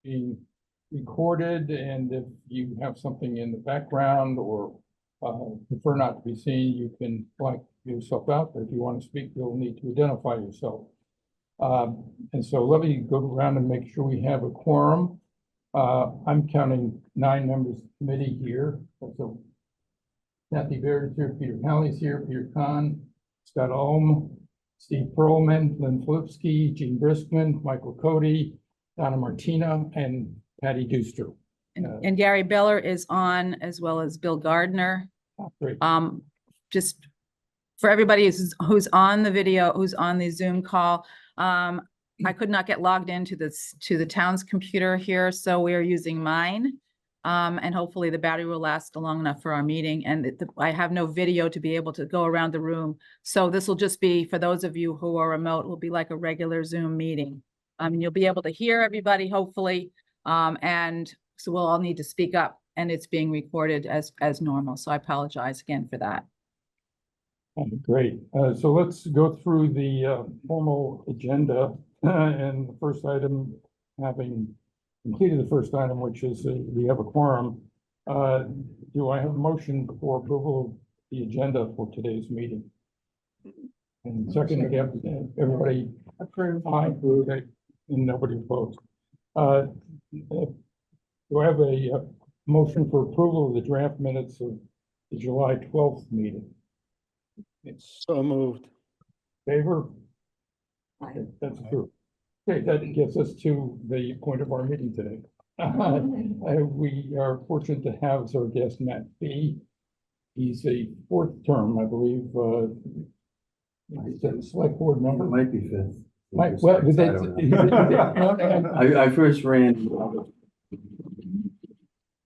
being recorded, and if you have something in the background or prefer not to be seen, you can black yourself out. But if you want to speak, you'll need to identify yourself. And so let me go around and make sure we have a quorum. I'm counting 9 members of the committee here. So Kathy Baird is here, Peter Halley's here, Peter Kahn, Scott Ulm, Steve Perlman, Lynn Filipski, Gene Briskman, Michael Cody, Donna Martina, and Patty Deuster. And Gary Beller is on, as well as Bill Gardner. Great. Just for everybody who's on the video, who's on the Zoom call, I could not get logged into the town's computer here, so we are using mine. And hopefully the battery will last long enough for our meeting. And I have no video to be able to go around the room. So this will just be, for those of you who are remote, will be like a regular Zoom meeting. You'll be able to hear everybody, hopefully. And so we'll all need to speak up, and it's being recorded as normal. So I apologize again for that. Great. So let's go through the formal agenda. And the first item, having completed the first item, which is we have a quorum. Do I have a motion for approval of the agenda for today's meeting? And second, again, everybody approved. Aye. Okay. And nobody opposed. Do I have a motion for approval of the draft minutes of the July 12th meeting? It's so moved. Favor? Okay, that's approved. Okay, that gets us to the point of our meeting today. We are fortunate to have as our guest Matt B. He's a 4th term, I believe. He's a select board member. It might be 5th. Well, I first ran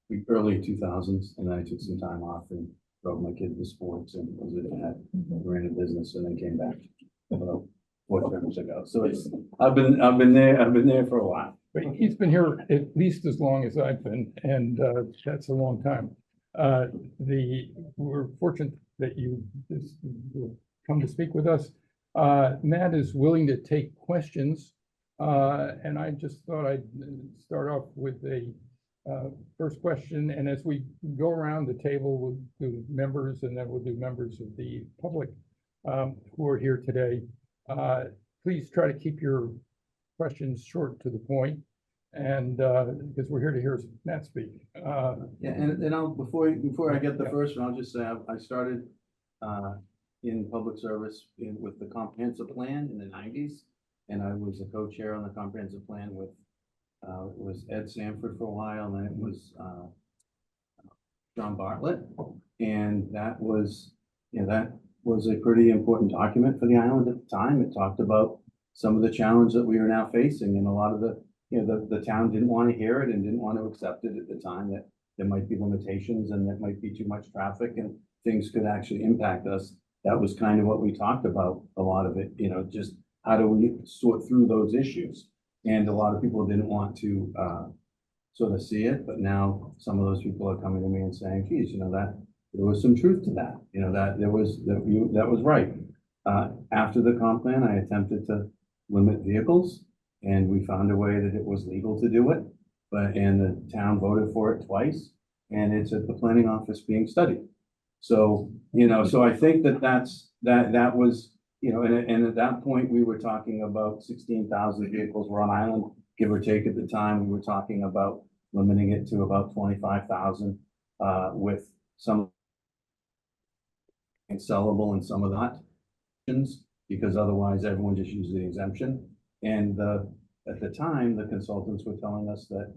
the early 2000s, and then I took some time off and drove my kid to sports and was a dad, ran a business, and then came back about 4 terms ago. So I've been there for a while. But he's been here at least as long as I've been, and that's a long time. We're fortunate that you come to speak with us. Matt is willing to take questions, and I just thought I'd start off with a first question. And as we go around the table, we'll do members, and then we'll do members of the public who are here today. Please try to keep your questions short to the point, and because we're here to hear Matt speak. Yeah, and I'll before I get the first one, I'll just say I started in public service with the comprehensive plan in the 90s, and I was a co-chair on the comprehensive plan with it was Ed Sanford for a while, and then it was John Bartlett, and that was a pretty important document for the island at the time. It talked about some of the challenge that we are now facing, and a lot of the town didn't want to hear it and didn't want to accept it at the time, that there might be limitations and that might be too much traffic and things could actually impact us. That was kind of what we talked about, a lot of it, just how do we sort through those issues? And a lot of people didn't want to sort of see it, but now some of those people are coming to me and saying, geez, that there was some truth to that, that was right. After the comp plan, I attempted to limit vehicles, and we found a way that it was legal to do it, and the town voted for it twice, and it's at the planning office being studied. So, so I think that was, and at that point we were talking about 16,000 vehicles were on island, give or take. At the time, we were talking about limiting it to about 25,000, with some sellable and some of that, because otherwise everyone just used the exemption. And at the time, the consultants were telling us that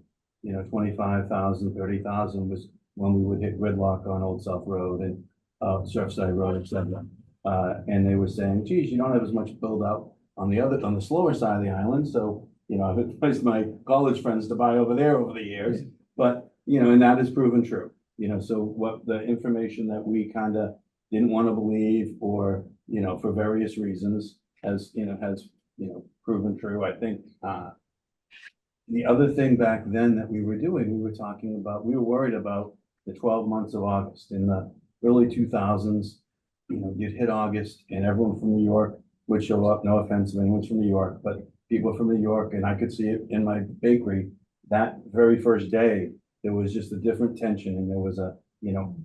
25,000, 30,000 was when we would hit gridlock on Old South Road and Surfside Road, etc. And they were saying, geez, you don't have as much build out on the slower side of the island. So, I've advised my college friends to buy over there over the years, but, and that has proven true. So what the information that we kind of didn't want to believe, or, for various reasons has proven true. I think, the other thing back then that we were doing, we were worried about the 12 months of August. In the early 2000s, you'd hit August and everyone from New York would show up. No offense if anyone's from New York, but people from New York, and I could see it in my bakery that very first day, there was just a different tension and there was a,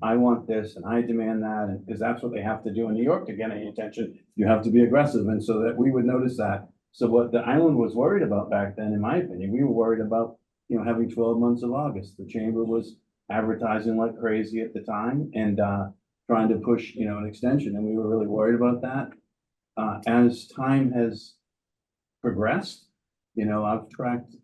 I want this and I demand that, and because that's what they have to do in New York to get any attention. You have to be aggressive, and so that we would notice that. So what the island was worried about back then, in my opinion, we were worried about, having 12 months of August. The chamber was advertising like crazy at the time and trying to push, an extension, and we were really worried about that. As time has progressed, I've tracked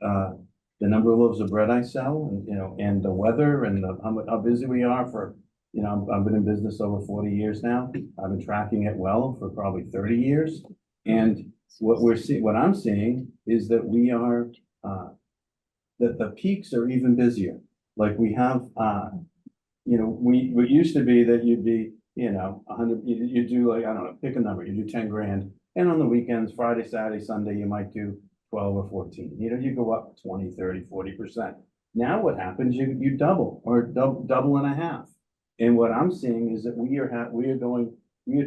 the number of loaves of bread I sell, and the weather and how busy we are for, I've been in business over 40 years now. I've been tracking it well for probably 30 years. And what I'm seeing is that we are, that the peaks are even busier. Like we have, what used to be that you'd be, 100, you do like, I don't know, pick a number, you do 10 grand. And on the weekends, Friday, Saturday, Sunday, you might do 12 or 14, you go up 20, 30, 40%. Now what happens, you double or double and a half. And what I'm seeing is that we are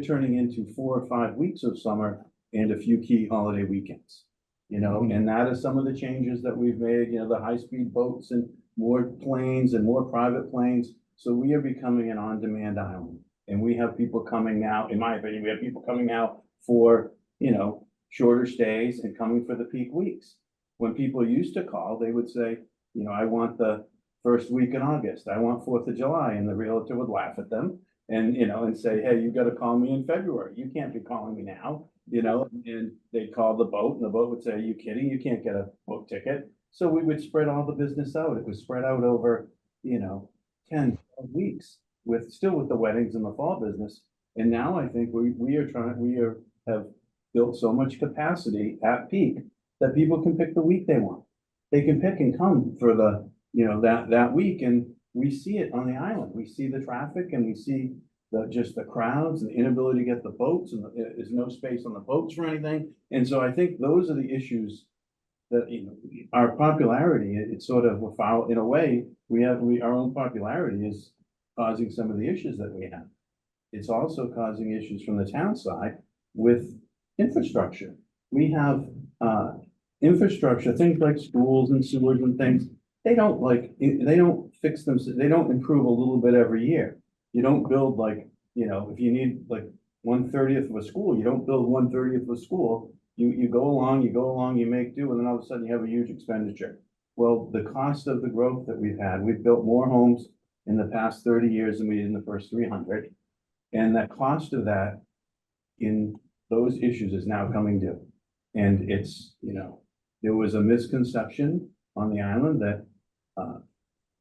turning into 4 or 5 weeks of summer and a few key holiday weekends, and that is some of the changes that we've made, the high-speed boats and more planes and more private planes. So we are becoming an on-demand island, and we have people coming now, in my opinion, we have people coming out for, shorter stays and coming for the peak weeks. When people used to call, they would say, I want the first week in August, I want 4th of July, and the realtor would laugh at them and say, hey, you got to call me in February. You can't be calling me now, and they'd call the boat and the boat would say, are you kidding? You can't get a boat ticket. So we would spread all the business out. It was spread out over, 10, 12 weeks with the weddings and the fall business. And now I think have built so much capacity at peak that people can pick the week they want. They can pick and come for the, that week. And we see it on the island. We see the traffic and we see just the crowds and the inability to get the boats, and there's no space on the boats for anything. And so I think those are the issues that, our popularity, it's sort of in a way, our own popularity is causing some of the issues that we have. It's also causing issues from the town side with infrastructure. We have infrastructure, things like schools and sewers and things. They don't fix them. They don't improve a little bit every year. You don't build if you need like 1/30 of a school, you don't build 1/30 of a school. You go along, you make do, and then all of a sudden you have a huge expenditure. Well, the cost of the growth that we've built more homes in the past 30 years than we did in the first 300. And that cost of that in those issues is now coming due. And it's, there was a misconception on the island that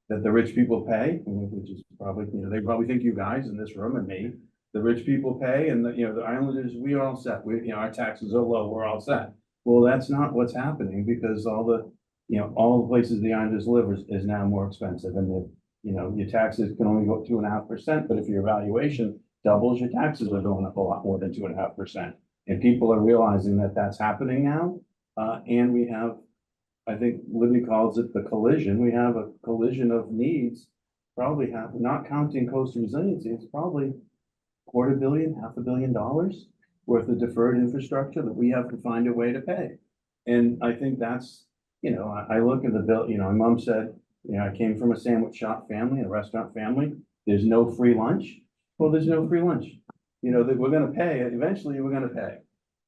the rich people pay, which is probably, they probably think you guys in this room and me, the rich people pay, and the islanders, we are all set. Our taxes are low, we're all set. Well, that's not what's happening, because all the places the islanders live is now more expensive, and your taxes can only go up 2.5%, but if your valuation doubles, your taxes are going up a lot more than 2.5%. And people are realizing that that's happening now. And we have, I think Libby calls it the collision. We have a collision of needs, probably not counting coastal resiliency, it's probably $250 million, $500 million worth of deferred infrastructure that we have to find a way to pay. And I think that's, I look at the bill, my mom said, I came from a sandwich shop family, a restaurant family. There's no free lunch. Well, there's no free lunch. That we're going to pay. Eventually, we're going to pay.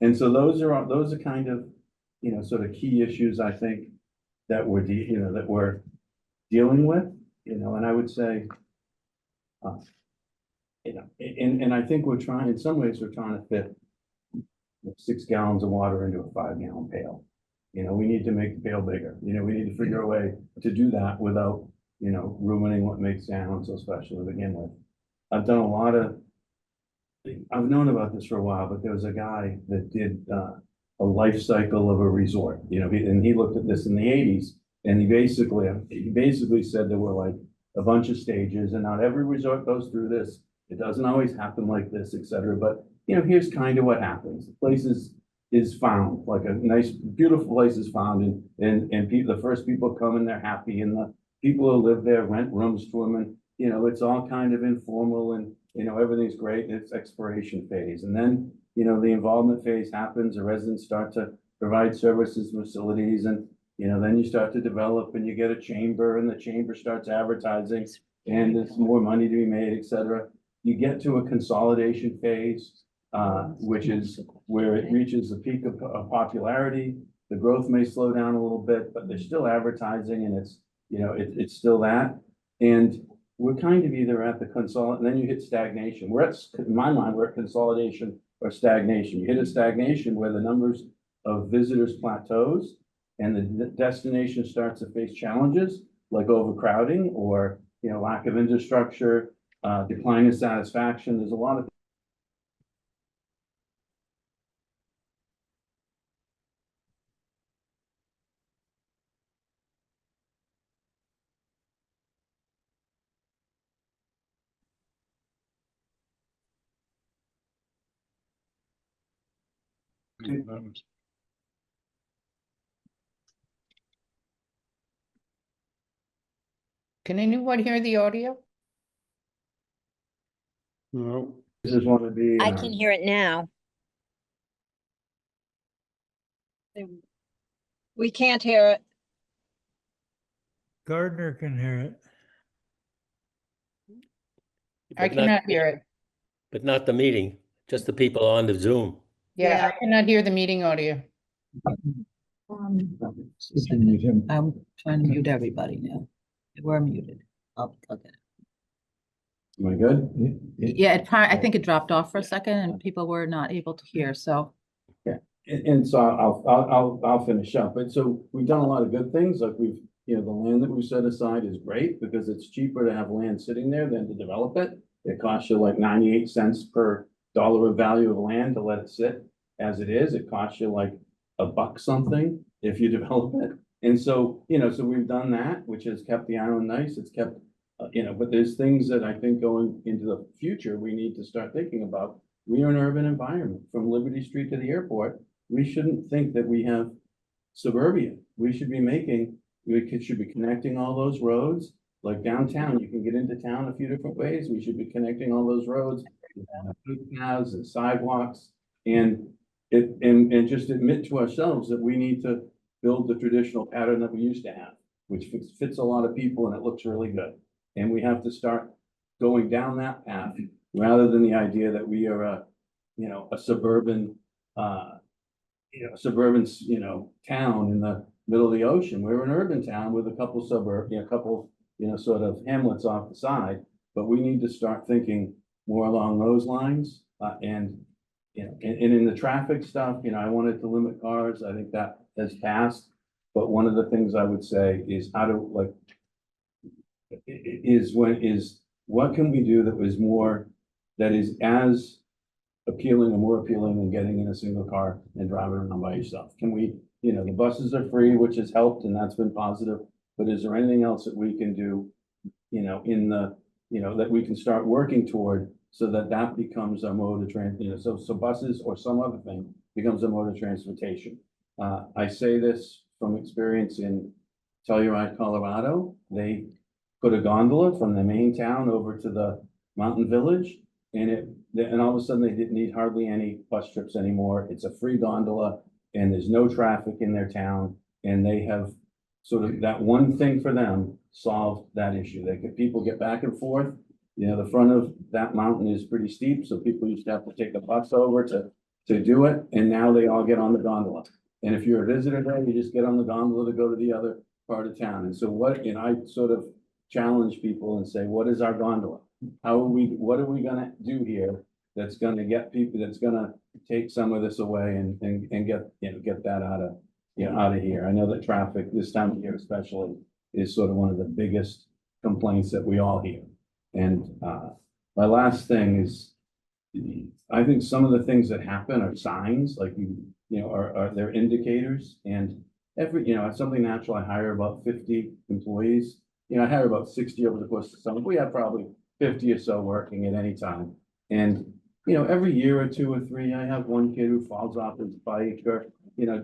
And so those are kind of, sort of key issues I think that we're dealing with. And I would say, and I think in some ways we're trying to fit 6 gallons of water into a 5-gallon pail. We need to make the pail bigger. We need to figure a way to do that without, ruining what makes San Juan so special to begin with. I've known about this for a while, but there was a guy that did a life cycle of a resort, and he looked at this in the 80s, and he basically said there were like a bunch of stages, and not every resort goes through this. It doesn't always happen like this, etc. But here's kind of what happens. The place is found, like a nice, beautiful place is found, and the first people come and they're happy, and the people who live there rent rooms to them, and it's all kind of informal, and everything's great, and it's exploration phase. And then the involvement phase happens, the residents start to provide services, facilities, and then you start to develop and you get a chamber and the chamber starts advertising and there's more money to be made, et cetera. You get to a consolidation phase, which is where it reaches the peak of popularity. The growth may slow down a little bit, but there's still advertising and it's still that. And we're kind of either at the and then you hit stagnation. In my mind, we're at consolidation or stagnation. You hit a stagnation where the numbers of visitors plateaus and the destination starts to face challenges like overcrowding or, lack of infrastructure, decline in satisfaction. There's a lot of Can anyone hear the audio? No, businesses want to be. I can hear it now. We can't hear it. Gardner can hear it. I But not- cannot hear it. But not the meeting, just the people on the Zoom. Yeah, I cannot hear the meeting audio. You can mute him. I'm trying to mute everybody now. We're muted. I'll get it. Am I good? Yeah, I think it dropped off for a second and people were not able to hear, so. And so I'll finish up. But so we've done a lot of good things, like the land that we've set aside is great because it's cheaper to have land sitting there than to develop it. It costs you like 98 cents per dollar of value of land to let it sit as it is. It costs you like $1 something if you develop it. And so, so we've done that, which has kept the island nice. It's kept, but there's things that I think going into the future, we need to start thinking about. We are an urban environment from Liberty Street to the airport. We shouldn't think that we have suburbia. We should be should be connecting all those roads. Like downtown, you can get into town a few different ways. We should be connecting all those roads, paths and sidewalks, and just admit to ourselves that we need to build the traditional pattern that we used to have, which fits a lot of people and it looks really good. And we have to start going down that path rather than the idea that we are a suburban, town in the middle of the ocean. We're an urban town with a couple sort of hamlets off the side, but we need to start thinking more along those lines. And in the traffic stuff, I wanted to limit cars. I think that has passed. But one of the things I would say is what can we do that is as appealing or more appealing than getting in a single car and driving around by yourself? Can we, the buses are free, which has helped and that's been positive, but is there anything else that we can do, that we can start working toward so that becomes a mode of transit, so buses or some other thing becomes a mode of transportation. I say this from experience in Telluride, Colorado. They put a gondola from the main town over to the mountain village, and all of a sudden they didn't need hardly any bus trips anymore. It's a free gondola, and there's no traffic in their town, and they have sort of that one thing for them solved that issue. People get back and forth. The front of that mountain is pretty steep, so people used to have to take a bus over to do it, and now they all get on the gondola. And if you're a visitor there, you just get on the gondola to go to the other part of town. And so I sort of challenge people and say, what is our gondola? What are we gonna do here that's gonna get people, that's gonna take some of this away and get that out of here? I know that traffic this time of year especially is sort of one of the biggest complaints that we all hear. And my last thing is, I think some of the things that happen are signs, like they're indicators. And at Something Natural, I hire about 50 employees. I hire about 60 over the course of summer. We have probably 50 or so working at any time. And every year or 2 or 3, I have one kid who falls off his bike or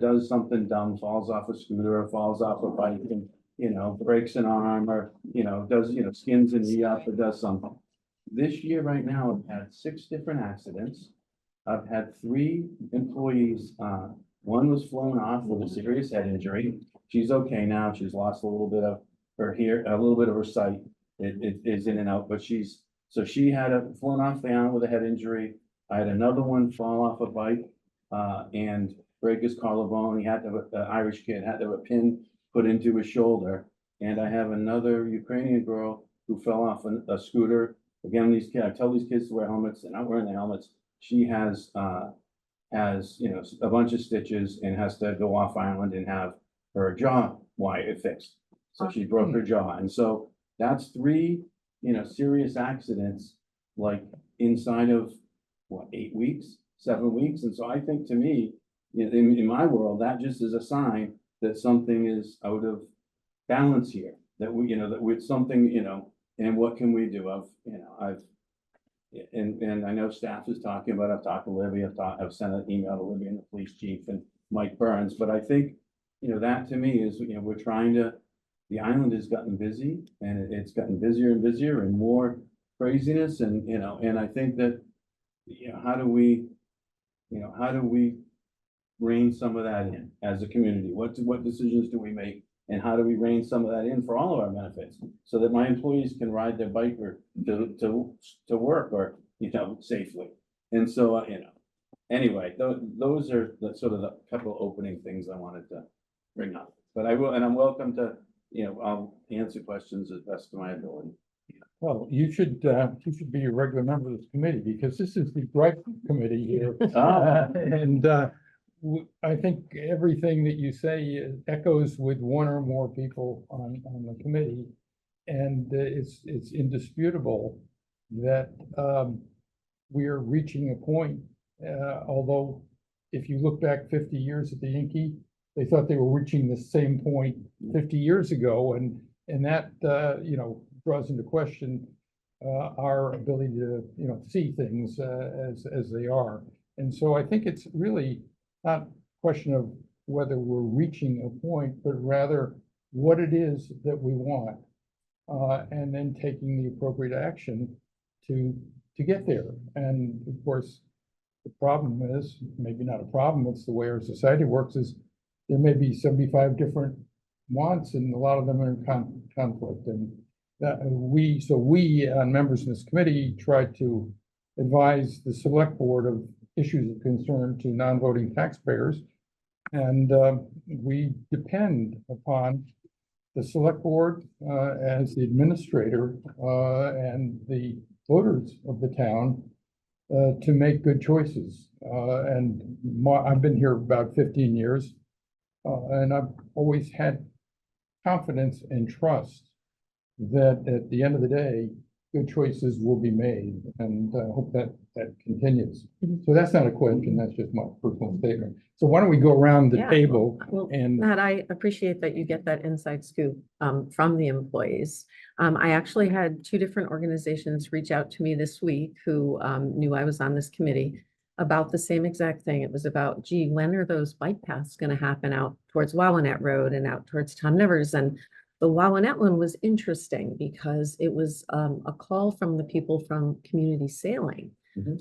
does something dumb, falls off a scooter or falls off a bike and breaks an arm or does skins a knee up or does something. This year right now, I've had 6 different accidents. I've had 3 employees. One was flown off with a serious head injury. she's okay now. She's lost a little bit of a little bit of her sight. It is in and out, but so she had flown off the island with a head injury. I had another one fall off a bike, and break his collarbone. He had to have, the Irish kid had to have a pin put into his shoulder. And I have another Ukrainian girl who fell off a scooter. Again, I tell these kids to wear helmets. They're not wearing the helmets. She has, a bunch of stitches and has to go off island and have her jaw fixed. So she broke her jaw. And so that's three, serious accidents, like inside of 8 weeks, 7 weeks. And so I think, to me, in my world, that just is a sign that something is out of balance here, that with something, and what can we do? And I know staff is talking about, I've talked to Libby, I've sent an email to Libby and the police chief and Mike Burns, but I think, that to me is, the island has gotten busy, and it's gotten busier and busier and more craziness, and I think that, how do we rein some of that in as a community? What decisions do we make? And how do we rein some of that in for all of our benefits, so that my employees can ride their bike or to work, or, safely? And so, anyway, those are the sort of the couple opening things I wanted to bring up. But I'm welcome to, I'll answer questions as best of my ability. Well, you should be a regular member of this committee, because this is the gripe committee here. And I think everything that you say echoes with one or more people on the committee. And it's indisputable that we are reaching a point, although if you look back 50 years at the Yankee, they thought they were reaching the same point 50 years ago. And that, draws into question our ability to, see things as they are. And so I think it's really not a question of whether we're reaching a point, but rather what it is that we want, and then taking the appropriate action to get there. And of course, the problem is, maybe not a problem, it's the way our society works, is there may be 75 different wants, and a lot of them are in conflict. And that we members in this committee try to advise the select board of issues of concern to non-voting taxpayers. And we depend upon the select board as the administrator and the voters of the town to make good choices. I've been here about 15 years, and I've always had confidence and trust that at the end of the day, good choices will be made, and I hope that continues. So that's not a question, that's just my personal statement. So why don't we go around the Yeah. table Well, and Matt, I appreciate that you get that inside scoop from the employees. I actually had 2 different organizations reach out to me this week who knew I was on this committee about the same exact thing. It was about, gee, when are those bike paths going to happen out towards Wallanet Road and out towards Tom Nevers? And the Wallanet one was interesting because it was a call from the people from Community Sailing,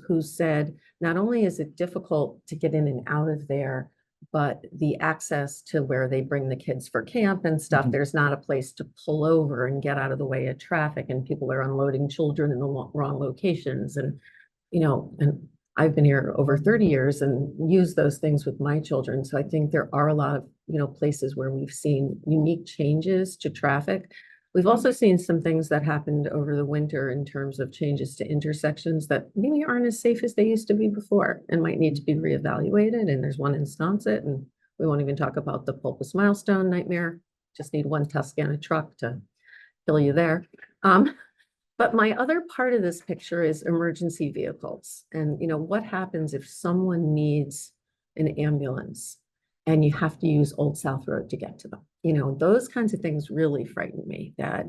who said, not only is it difficult to get in and out of there, but the access to where they bring the kids for camp and stuff, there's not a place to pull over and get out of the way of traffic, and people are unloading children in the wrong locations. And, and I've been here over 30 years and used those things with my children. So I think there are a lot of, places where we've seen unique changes to traffic. We've also seen some things that happened over the winter in terms of changes to intersections that maybe aren't as safe as they used to be before and might need to be reevaluated. And there's one in Sconset, and we won't even talk about the Pulpus Milestone nightmare. Just need one Tuscana truck to kill you there. But my other part of this picture is emergency vehicles. And, what happens if someone needs an ambulance and you have to use Old South Road to get to them? Those kinds of things really frighten me, that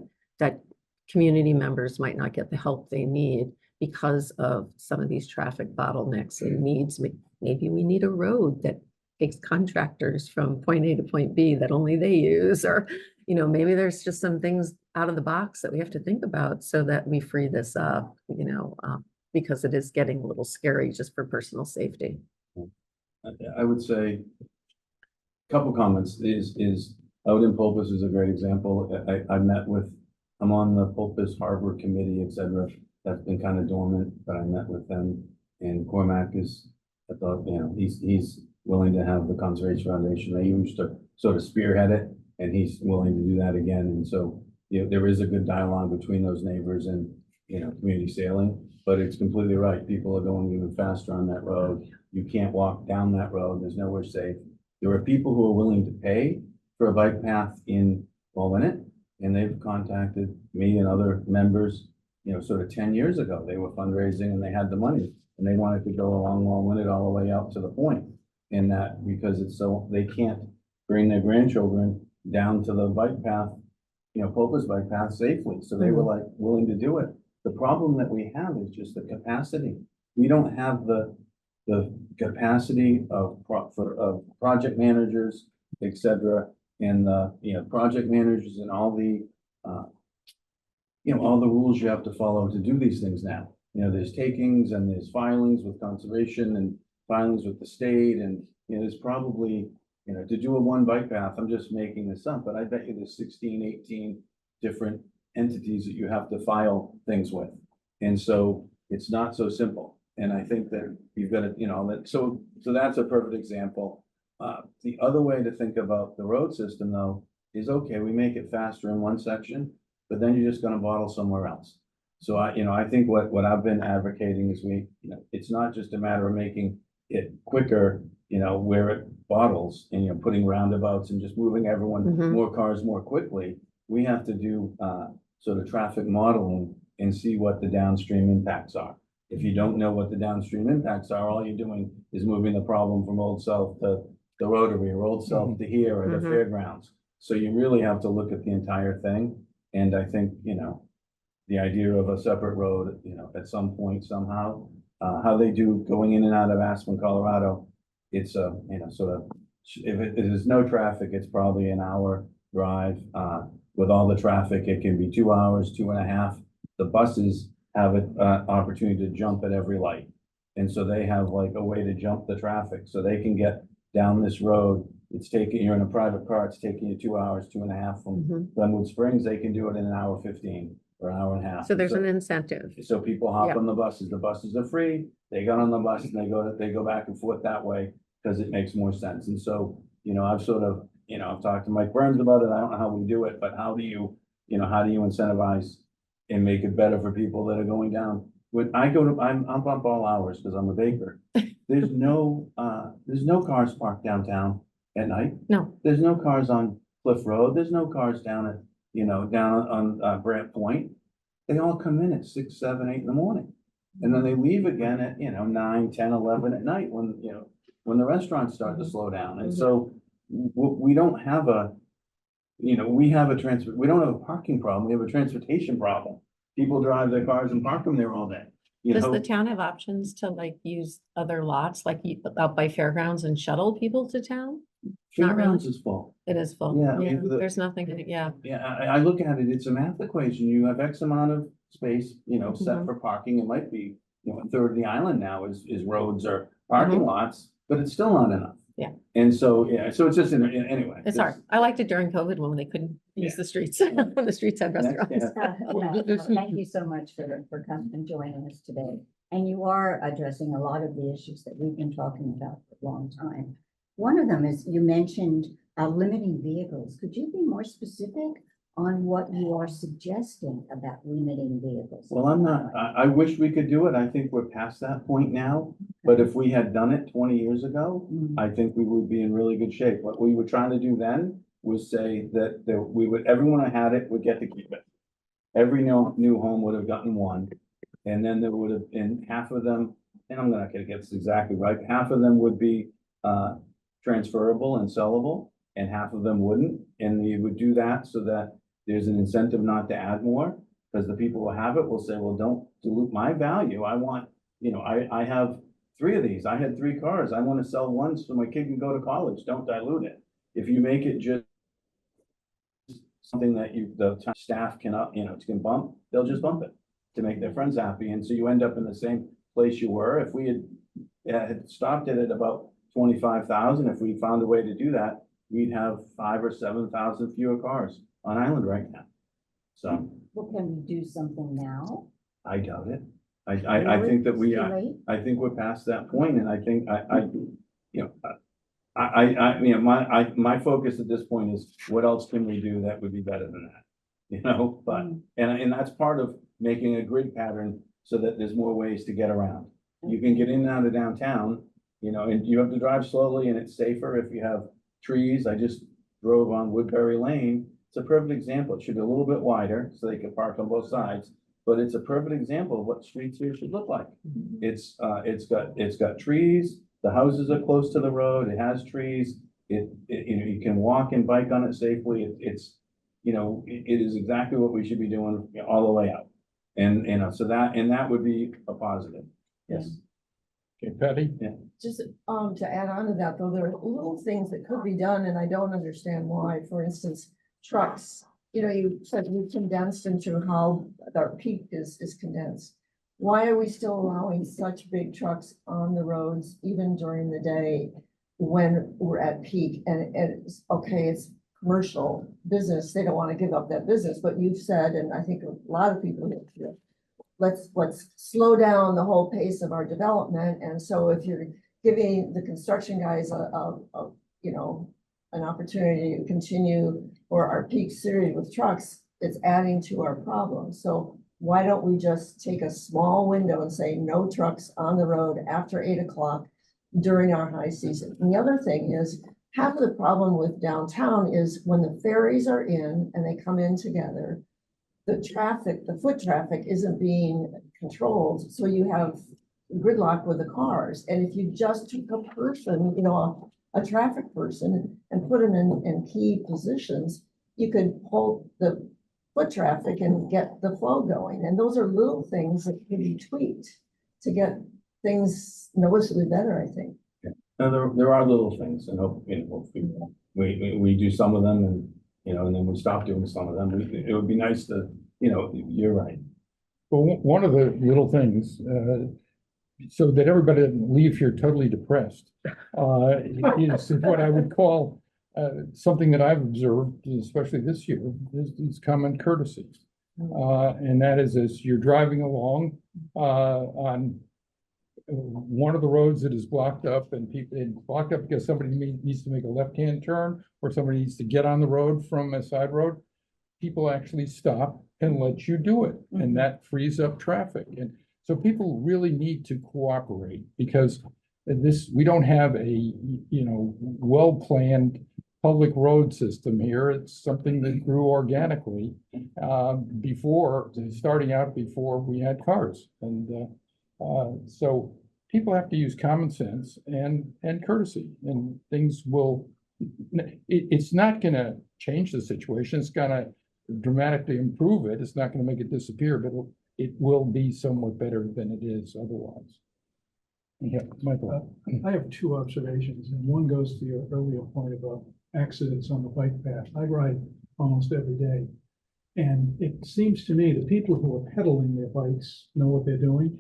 community members might not get the help they need because of some of these traffic bottlenecks and needs. Maybe we need a road that takes contractors from point A to point B that only they use, or, maybe there's just some things out of the box that we have to think about so that we free this up, because it is getting a little scary just for personal safety. I would say a couple comments is Out in Pulpus is a great example. I met with, I'm on the Pulpus Harbor Committee, et cetera. That's been kind of dormant, but I met with them. And Cormac is, I thought, you know, he's willing to have the Conservation Foundation. They used to sort of spearhead it, and he's willing to do that again. And so, you know, there is a good dialogue between those neighbors and, you know, community sailing. But it's completely right. People are going even faster on that road. You can't walk down that road. There's nowhere safe. There are people who are willing to pay for a bike path in Walwinet, and they've contacted me and other members, you know, sort of 10 years ago. They were fundraising and they had the money, and they wanted to go along Walwinet all the way out to the point. And that because it's so, they can't bring their grandchildren down to the bike path, you know, Pulpus bike path safely. So they were like willing to do it. The problem that we have is just the capacity. We don't have the capacity of project managers, et cetera, and the, you know, project managers and all the, you know, all the rules you have to follow to do these things now. You know, there's takings and there's filings with conservation and filings with the state, and, you know, there's probably, you know, to do a one bike path, I'm just making this up, but I bet you there's 16, 18 different entities that you have to file things with. And so it's not so simple. And I think that you've got to, you know, so that's a perfect example. The other way to think about the road system though, is okay, we make it faster in one section, but then you're just going to bottle somewhere else. So I think what I've been advocating is you know, it's not just a matter of making it quicker, you know, where it bottles and, you know, putting roundabouts and just moving everyone, more cars more quickly. We have to do sort of traffic modeling and see what the downstream impacts are. If you don't know what the downstream impacts are, all you're doing is moving the problem from Old South to the Rotary, or Old South to here, or the fairgrounds. So you really have to look at the entire thing. And I think, you know, the idea of a separate road, you know, at some point somehow, how they do going in and out of Aspen, Colorado, it's a, you know, sort of, if there's no traffic, it's probably an hour drive. With all the traffic, it can be 2 hours, 2.5. The buses have an opportunity to jump at every light. And so they have like a way to jump the traffic, so they can get down this road. It's taking, you're in a private car, it's taking you 2 hours, 2.5 from Glenwood Springs. They can do it in an hour 15 or an hour and a half. So there's an incentive. So people hop Yeah. on the buses. The buses are free. They got on the bus and they go back and forth that way because it makes more sense. And so, you know, I've sort of, you know, I've talked to Mike Burns about it. I don't know how we do it, but how do you incentivize and make it better for people that are going down? When I go to, I'm up all hours because I'm a baker. There's no cars parked downtown at night. No. There's no cars on Cliff Road. There's no cars down at, you know, down on Brant Point. They all come in at 6, 7, 8 in the morning. And then they leave again at, you know, 9, 10, 11 at night when, you know, when the restaurants start to slow down. And so we don't have a, you know, we don't have a parking problem. We have a transportation problem. People drive their cars and park them there all day. Does the town have options to like use other lots, like out by fairgrounds and shuttle people to town? Not really. Fairgrounds is full. It is full. Yeah, Yeah, the- there's nothing, yeah. Yeah, I look at it, it's a math equation. You have X amount of space, you know, set for parking. It might be, you know, a third of the island now is roads or parking lots, but it's still not enough. Yeah. And so, yeah, so it's just, anyway. It's hard. I liked it during COVID when they couldn't use the streets, when the streets had restaurants. Thank you so much for coming and joining us today. And you are addressing a lot of the issues that we've been talking about for a long time. One of them is you mentioned limiting vehicles. Could you be more specific on what you are suggesting about limiting vehicles? Well, I'm not, I wish we could do it. I think we're past that point now. But if we had done it 20 years ago, I think we would be in really good shape. What we were trying to do then was say that everyone who had it would get to keep it. Every new home would have gotten one. And then there would have been half of them, and I'm not gonna get this exactly right, half of them would be transferable and sellable, and half of them wouldn't. And you would do that so that there's an incentive not to add more, because the people who have it will say, well, don't dilute my value. I want, you know, I have 3 of these. I had 3 cars. I want to sell one so my kid can go to college. Don't dilute it. If you make it just something that the staff cannot, you know, can bump, they'll just bump it to make their friends happy. And so you end up in the same place you were. If we had stopped it at about 25,000, if we found a way to do that, we'd have 5,000 or 7,000 fewer cars on Island right now. So Well, can we do something now? I doubt it. I think that we, Too late? I think we're past that point, and I think you know, you know, my focus at this point is what else can we do that would be better than that? You know, but, and that's part of making a grid pattern so that there's more ways to get around. You can get in and out of downtown, you know, and you have to drive slowly and it's safer if you have trees. I just drove on Woodbury Lane. It's a perfect example. It should be a little bit wider so they can park on both sides, but it's a perfect example of what streets here should look like. It's got trees. The houses are close to the road. It has trees. You know, you can walk and bike on it safely. You know, it is exactly what we should be doing all the way out. And, you know, so that would be a positive. Yes. Okay, Patty? Just, to add on to that, though, there are little things that could be done, and I don't understand why. For instance, trucks, you know, you said you condensed into how our peak is condensed. Why are we still allowing such big trucks on the roads even during the day when we're at peak? And it's, okay, it's commercial business, they don't want to give up that business, but you've said, and I think a lot of people have said, let's slow down the whole pace of our development. And so if you're giving the construction guys you know, an opportunity to continue for our peak series with trucks, it's adding to our problem. So why don't we just take a small window and say no trucks on the road after 8 o'clock during our high season? And the other thing is, half of the problem with downtown is when the ferries are in and they come in together, the traffic, the foot traffic isn't being controlled. So you have gridlock with the cars. And if you just took a person, you know, a traffic person and put them in key positions, you could hold the foot traffic and get the flow going. And those are little things that can be tweaked to get things noticeably better, I think. Now, there are little things, and we do some of them, and you know, and then we stop doing some of them. It would be nice to, you know, you're right. Well, one of the little things, so that everybody doesn't leave here totally depressed, is what I would call something that I've observed, especially this year, is common courtesy. And that is, as you're driving along on one of the roads that is blocked up, and it's blocked up because somebody needs to make a left-hand turn, or somebody needs to get on the road from a side road, people actually stop and let you do it. And that frees up traffic. And so people really need to cooperate, because we don't have a, you know, well-planned public road system here. It's something that grew organically starting out before we had cars. And so people have to use common sense and courtesy, and things will, it's not gonna change the situation. It's gonna dramatically improve it. It's not gonna make it disappear, but it will be somewhat better than it is otherwise. Yeah, Michael. I have two observations, and one goes to your earlier point about accidents on the bike path. I ride almost every day. And it seems to me the people who are pedaling their bikes know what they're doing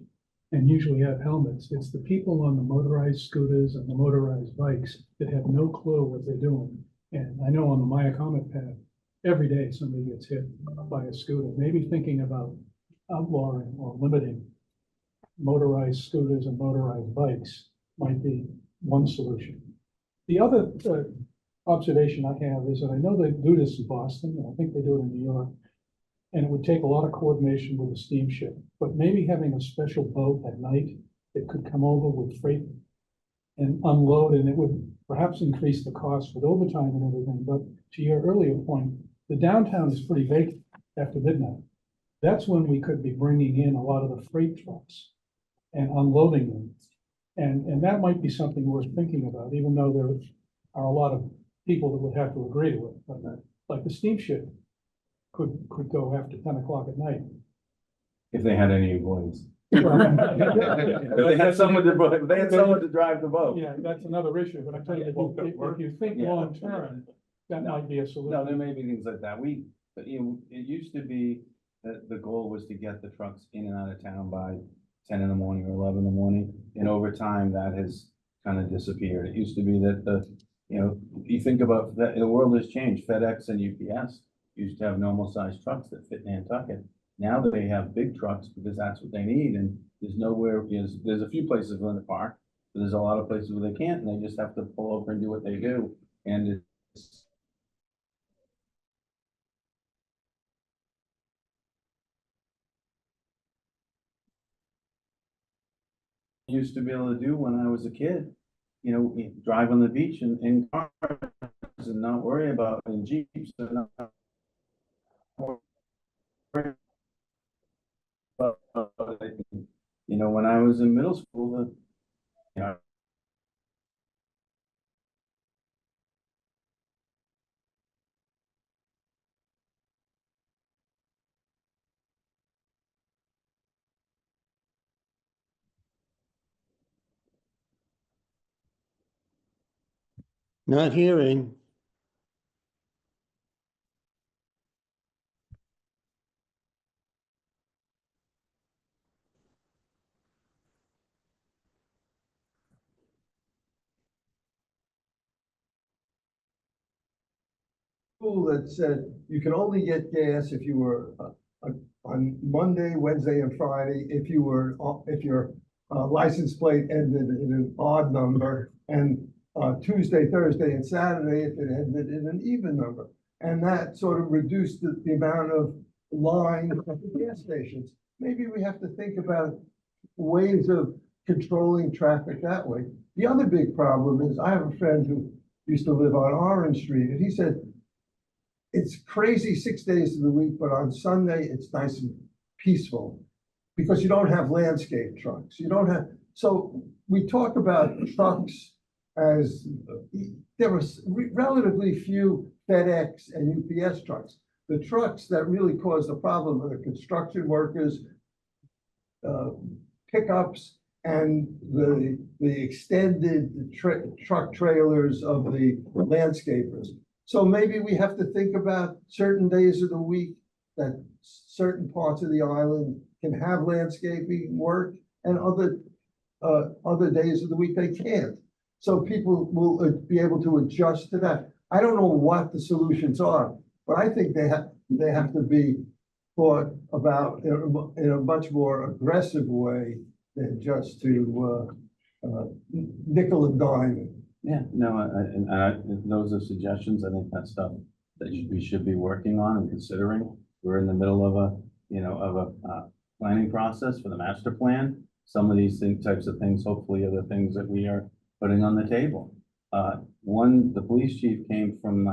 and usually have helmets. It's the people on the motorized scooters and the motorized bikes that have no clue what they're doing. And I know on the Maya Comet path, every day somebody gets hit by a scooter. Maybe thinking about outlawing or limiting motorized scooters and motorized bikes might be one solution. The other observation I have is that I know they do this in Boston, and I think they do it in New York, and it would take a lot of coordination with a steamship, but maybe having a special boat at night that could come over with freight and unload, and it would perhaps increase the cost with overtime and everything. But to your earlier point, the downtown is pretty vacant after midnight. That's when we could be bringing in a lot of the freight trucks and unloading them. And that might be something worth thinking about, even though there are a lot of people that would have to agree to it. But like the steamship could go after 10 o'clock at night. If they had any employees. If they had someone to drive the boat. Yeah, that's another issue, but I tell you, if you think long term, that might be a solution. No, there may be things like that. But you know, it used to be that the goal was to get the trucks in and out of town by 10 in the morning or 11 in the morning. And over time, that has kind of disappeared. It used to be that You know, if you think about that, the world has changed. FedEx and UPS used to have normal sized trucks that fit Nantucket. Now they have big trucks because that's what they need, and there's nowhere, there's a few places in the park, but there's a lot of places where they can't, and they just have to pull over and do what they do. And it's used to be able to do when I was a kid, you know, drive on the beach in cars and not worry about in Jeeps and not worry about, you know, when I was in middle school, you know, Not hearing. School that said you can only get gas if you were on Monday, Wednesday, and Friday, if you were, if your license plate ended in an odd number, and Tuesday, Thursday, and Saturday if it ended in an even number. And that sort of reduced the amount of line at the gas stations. Maybe we have to think about ways of controlling traffic that way. The other big problem is I have a friend who used to live on Orange Street, and he said, it's crazy 6 days of the week, but on Sunday, it's nice and peaceful because you don't have landscape trucks. You don't have, so we talk about trucks as there were relatively few FedEx and UPS trucks. The trucks that really caused the problem are the construction workers, pickups, and the extended truck trailers of the landscapers. So maybe we have to think about certain days of the week that certain parts of the island can have landscaping work, and other days of the week they can't. So people will be able to adjust to that. I don't know what the solutions are, but I think they have to be thought about in a much more aggressive way than just to nickel and dime it. yeah, no, those are suggestions. I think that's stuff that we should be working on and considering. We're in the middle of a, you know, of a planning process for the master plan. Some of these types of things, hopefully, are the things that we are putting on the table. The police chief came from,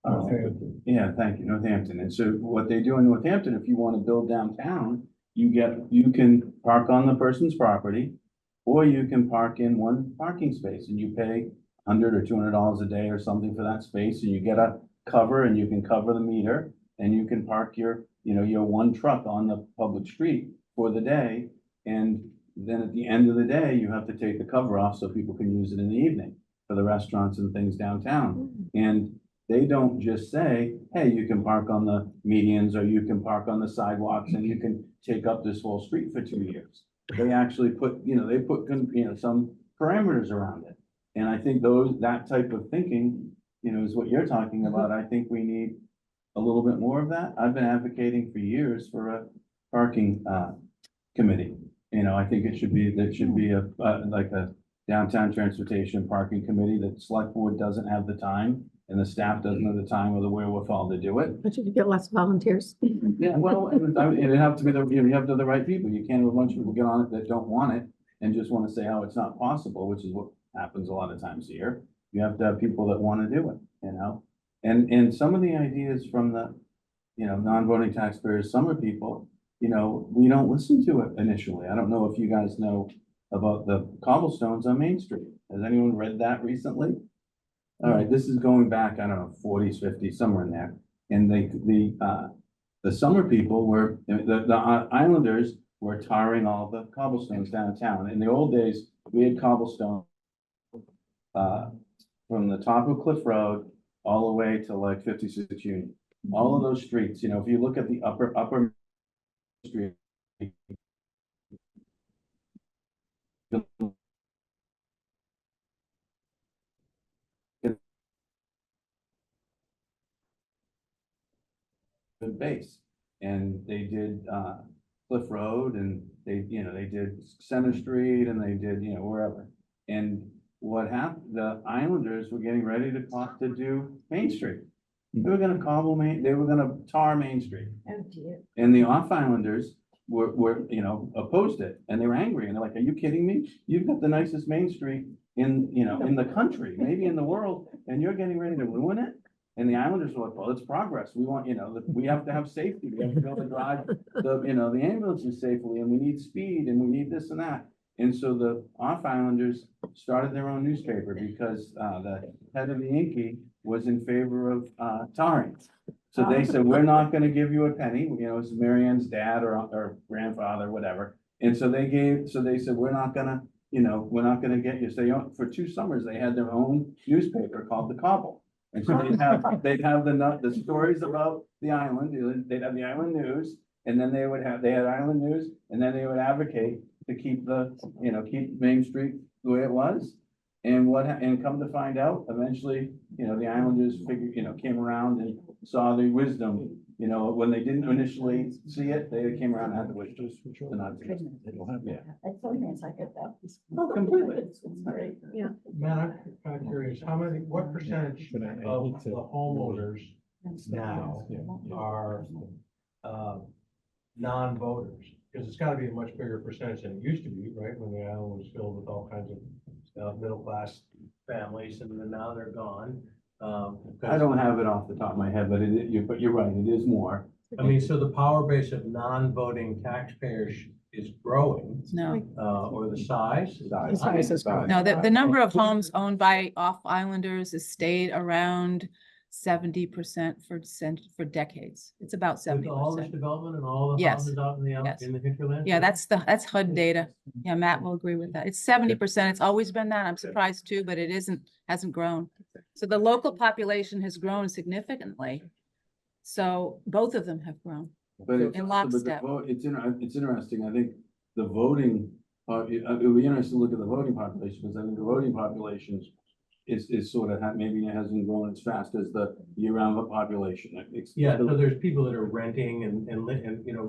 Northampton. yeah, thank you, Northampton. And so what they do in Northampton, if you want to build downtown, you can park on the person's property, or you can park in one parking space and you pay $100 or $200 a day or something for that space, and you get a cover and you can cover the meter, and you can park your, you know, your one truck on the public street for the day. And then at the end of the day, you have to take the cover off so people can use it in the evening for the restaurants and things downtown. And they don't just say, hey, you can park on the medians or you can park on the sidewalks and you can take up this whole street for 2 years. They actually put, you know, some parameters around it. And I think that type of thinking, you know, is what you're talking about. I think we need a little bit more of that. I've been advocating for years for a parking committee. You know, I think there should be a like a downtown transportation parking committee. That select board doesn't have the time and the staff doesn't have the time or the wherewithal to do it. But you could get lots of volunteers. Yeah, well, it have to be you have to the right people. You can't have a bunch of people get on it that don't want it and just want to say how it's not possible, which is what happens a lot of times here. You have to have people that want to do it, you know? And some of the ideas from the, you know, non-voting taxpayers, some are people, you know, we don't listen to it initially. I don't know if you guys know about the cobblestones on Main Street. Has anyone read that recently? All right, this is going back, I don't know, 40s, 50s, somewhere in there. And the summer people were, the islanders were tarring all the cobblestones downtown. In the old days, we had cobblestone from the top of Cliff Road all the way to like 56 Union. All of those streets, you know, if you look at the upper street, base. And they did, Cliff Road, and they did Center Street, and they did, wherever. And what happened, the Islanders were getting ready to do Main Street. They were gonna they were gonna tar Main Street. Oh, dear. And the off Islanders were, opposed it, and they were angry, and they're like, are you kidding me? You've got the nicest Main Street in the country, maybe in the world, and you're getting ready to ruin it? And the Islanders were like, well, it's progress. We want, we have to have safety. We have to be able to drive the ambulances safely, and we need speed, and we need this and that. And so the off Islanders started their own newspaper because, the head of the Yankee was in favor of, tarring. So they said, we're not gonna give you a penny, it was Marianne's dad or grandfather, whatever. And so they said, we're not gonna get you. So for 2 summers, they had their own newspaper called The Cobble. And so they'd have the stories about the island, they'd have the Island News, and then they had Island News, and then they would advocate to keep keep Main Street the way it was. And come to find out, eventually, the Islanders came around and saw the wisdom, when they didn't initially see it, they came around and had the wisdom to not do it. Yeah. That's so nice, I get that. Oh, completely. It's great. Yeah. Matt, I'm kind of curious, what percentage of the homeowners now are non-voters? Because it's gotta be a much bigger percentage than it used to be, right? When the island was filled with all kinds of middle-class families, and then now they're gone. I don't have it off the top of my head, but you're right, it is more. I mean, so the power base of non-voting taxpayers is growing, No, or the size? no, the number of homes owned by off Islanders has stayed around 70% for decades. It's about With all this 70%. development and all the Yes. houses out in Yes. the hinterland? Yeah, that's HUD data. Yeah, Matt will agree with that. It's 70%. It's always been that. I'm surprised too, but it hasn't grown. So the local population has grown significantly. So both of them have grown. But it's In also, but the lockstep. vote, it's interesting, I think the voting, it would be interesting to look at the voting population, because I think the voting population is sort of, maybe it hasn't grown as fast as the year-round population. Yeah, so there's people that are renting and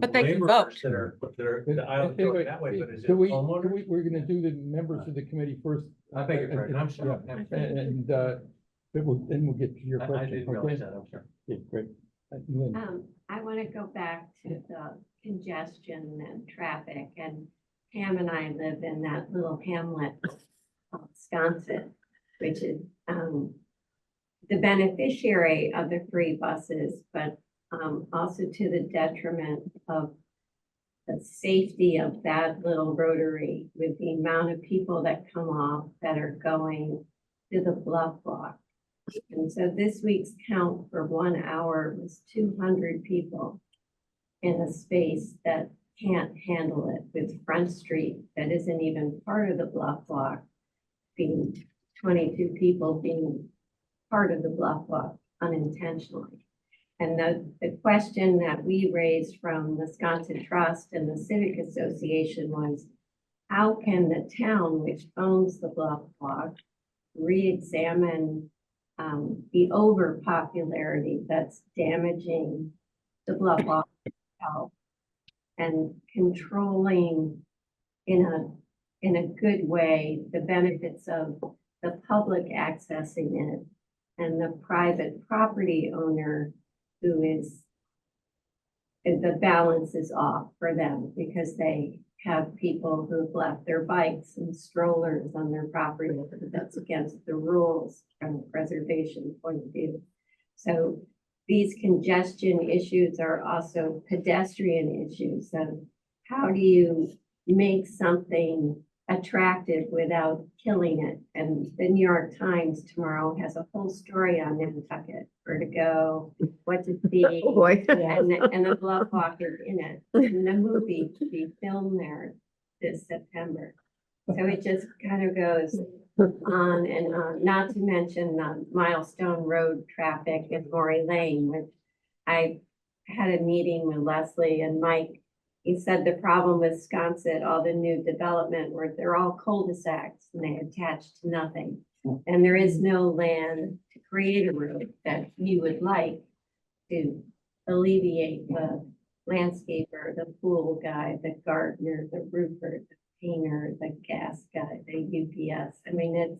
But they can laborers vote. that are, the island going that way, but is it Can we, homeowners? we're gonna do the members of the committee first. I beg your pardon, I'm sorry. Yeah, and, then we'll get to your I question. didn't Okay? realize that, I'm sorry. Yeah, great. Lynn. I want to go back to the congestion and traffic, and Pam and I live in that little hamlet of Sconset, which is the beneficiary of the free buses, but also to the detriment of the safety of that little rotary with the amount of people that come off that are going to the bluff block. And so this week's count for 1 hour was 200 people in a space that can't handle it, with Front Street that isn't even part of the bluff block being 22 people being part of the bluff block unintentionally. And the question that we raised from the Sconset Trust and the Civic Association was, how can the town, which owns the bluff block, re-examine the overpopularity that's damaging the bluff block health and controlling in a good way the benefits of the public accessing it and the private property owner who is, the balance is off for them because they have people who've left their bikes and strollers on their property. That's against the rules from a preservation point of view. So these congestion issues are also pedestrian issues. So how do you make something attractive without killing it? And the New York Times tomorrow has a whole story on Nantucket, where to go, what to see, Oh, boy. and the bluff walk is in it. And the movie to be filmed there this September. So it just kind of goes on and on, not to mention the Milestone Road traffic at Maury Lane, which I had a meeting with Leslie and Mike. He said the problem with Sconset, all the new development, where they're all cul-de-sacs and they attach to nothing. And there is no land to create a road that you would like to alleviate the landscaper, the pool guy, the gardener, the roofer, the painter, the gas guy, the UPS. I mean,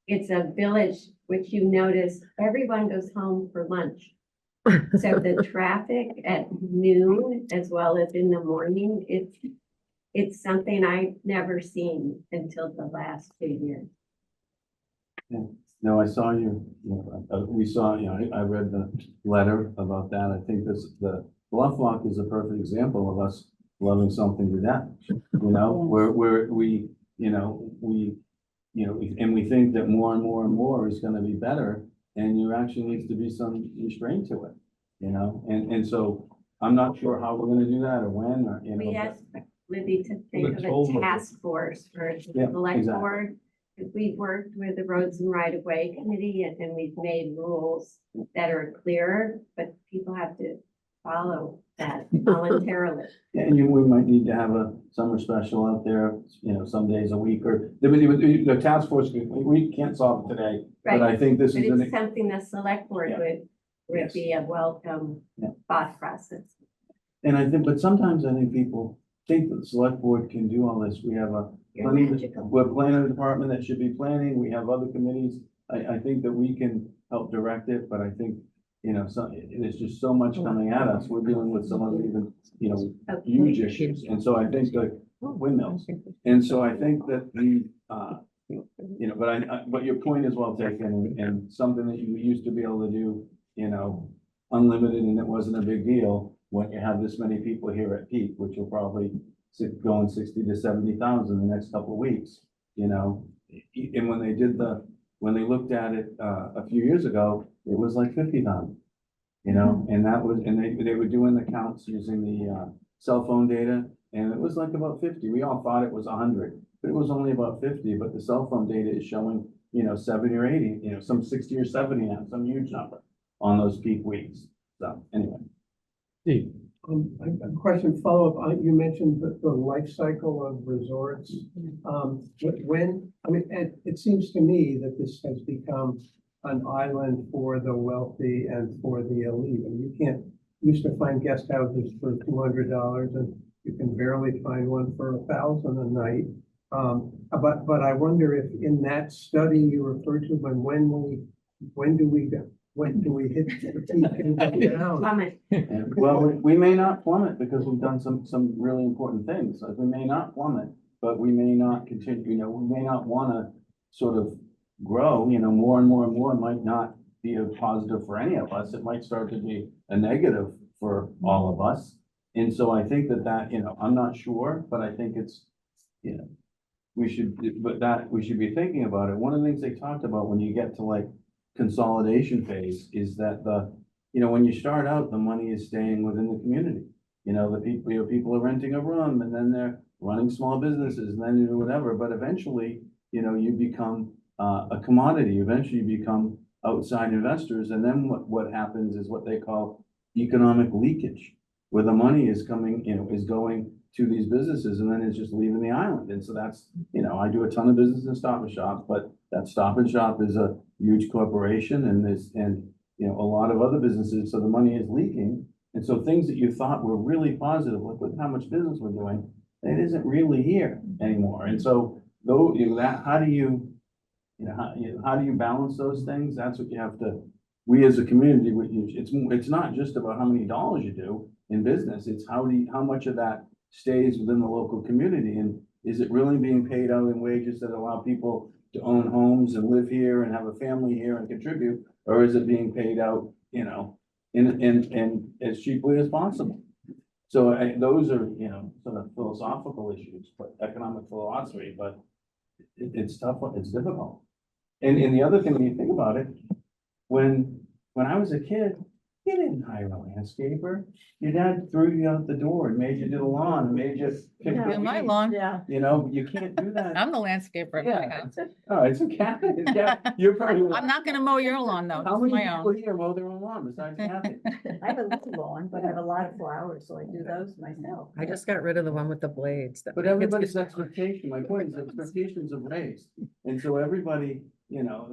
it's a village which you notice everyone goes home for lunch. So the traffic at noon as well as in the morning, it's something I've never seen until the last 2 years. No, I saw we saw, I read the letter about that. I think the Bluff Walk is a perfect example of us loving something to death. Where we, and we think that more and more and more is gonna be better, and there actually needs to be some restraint to it, and so I'm not sure how we're gonna do that or when, or, We asked Libby to think of told a them. task force for the Yeah, select exactly. board. We've worked with the Roads and Right of Way Committee and we've made rules that are clearer, but people have to follow that voluntarily. Yeah, and we might need to have a summer special out there, some days a week, or the task force, we can't solve it today, but I Right, think this but is it's something the select board Yeah. would Yes. be a welcome Yeah. thought process. and but sometimes I think people think that the select board can do all this. We have You're we're magical. planning department that should be planning. We have other committees. I think that we can help direct it, but I think, there's just so much coming at us. We're dealing with some other even, huge issues. And so I think like windmills. And so I think that but your point is well taken, and something that you used to be able to do, unlimited, and it wasn't a big deal when you have this many people here at peak, which will probably going 60 to 70,000 the next couple of weeks, and when they looked at it, a few years ago, it was like 50,000, and that was, and they were doing the counts using the, cell phone data, and it was like about 50. We all thought it was 100, but it was only about 50, but the cell phone data is showing, 70 or 80, some 60 or 70 now, some huge number on those peak weeks. So anyway. Steve, A question follow-up, you mentioned the life cycle of resorts. It seems to me that this has become an island for the wealthy and for the elite. And you used to find guest houses for $200 and you can barely find one for $1,000 a night. But I wonder if in that study you referred to, when do we hit the peak and go down? Comment. Well, we may not plummet because we've done some really important things. Like we may not plummet, but we may not continue, we may not want to sort of grow, more and more and more might not be a positive for any of us. It might start to be a negative for all of us. And so I think that, I'm not sure, but I think it's, we should be thinking about it. One of the things they talked about when you get to like consolidation phase is that when you start out, the money is staying within the community. The people are renting a room and then they're running small businesses and then you do whatever, but eventually, you become a commodity. Eventually you become outside investors. And then what happens is what they call economic leakage, where the money is coming, is going to these businesses and then it's just leaving the island. And so that's, I do a ton of business in Stop and Shop, but that Stop and Shop is a huge corporation and a lot of other businesses. So the money is leaking. And so things that you thought were really positive, like look how much business we're doing, it isn't really here anymore. And so though, how do you balance those things? That's what you have to, we as a community, it's not just about how many dollars you do in business. It's how much of that stays within the local community. And is it really being paid out in wages that allow people to own homes and live here and have a family here and contribute? Or is it being paid out, in as cheaply as possible? So those are, sort of philosophical issues, but economic philosophy, but it's tough, it's difficult. And the other thing, when you think about it, when I was a kid, you didn't hire a landscaper. Your dad threw you out the door and made you do the lawn and made you pick the Do my weeds. lawn. Yeah. You can't do that. I'm the landscaper. in my Yeah. house. Oh, it's okay. Yeah, you're probably. I'm not gonna mow your lawn though. How It's many my people own. here mow their own lawn besides Kathy? I have a little lawn, but I have a lot of flowers, so I do those myself. I just got rid of the one with the blades. that But my kids everybody's get- expectation, my point is expectations have raised. And so everybody,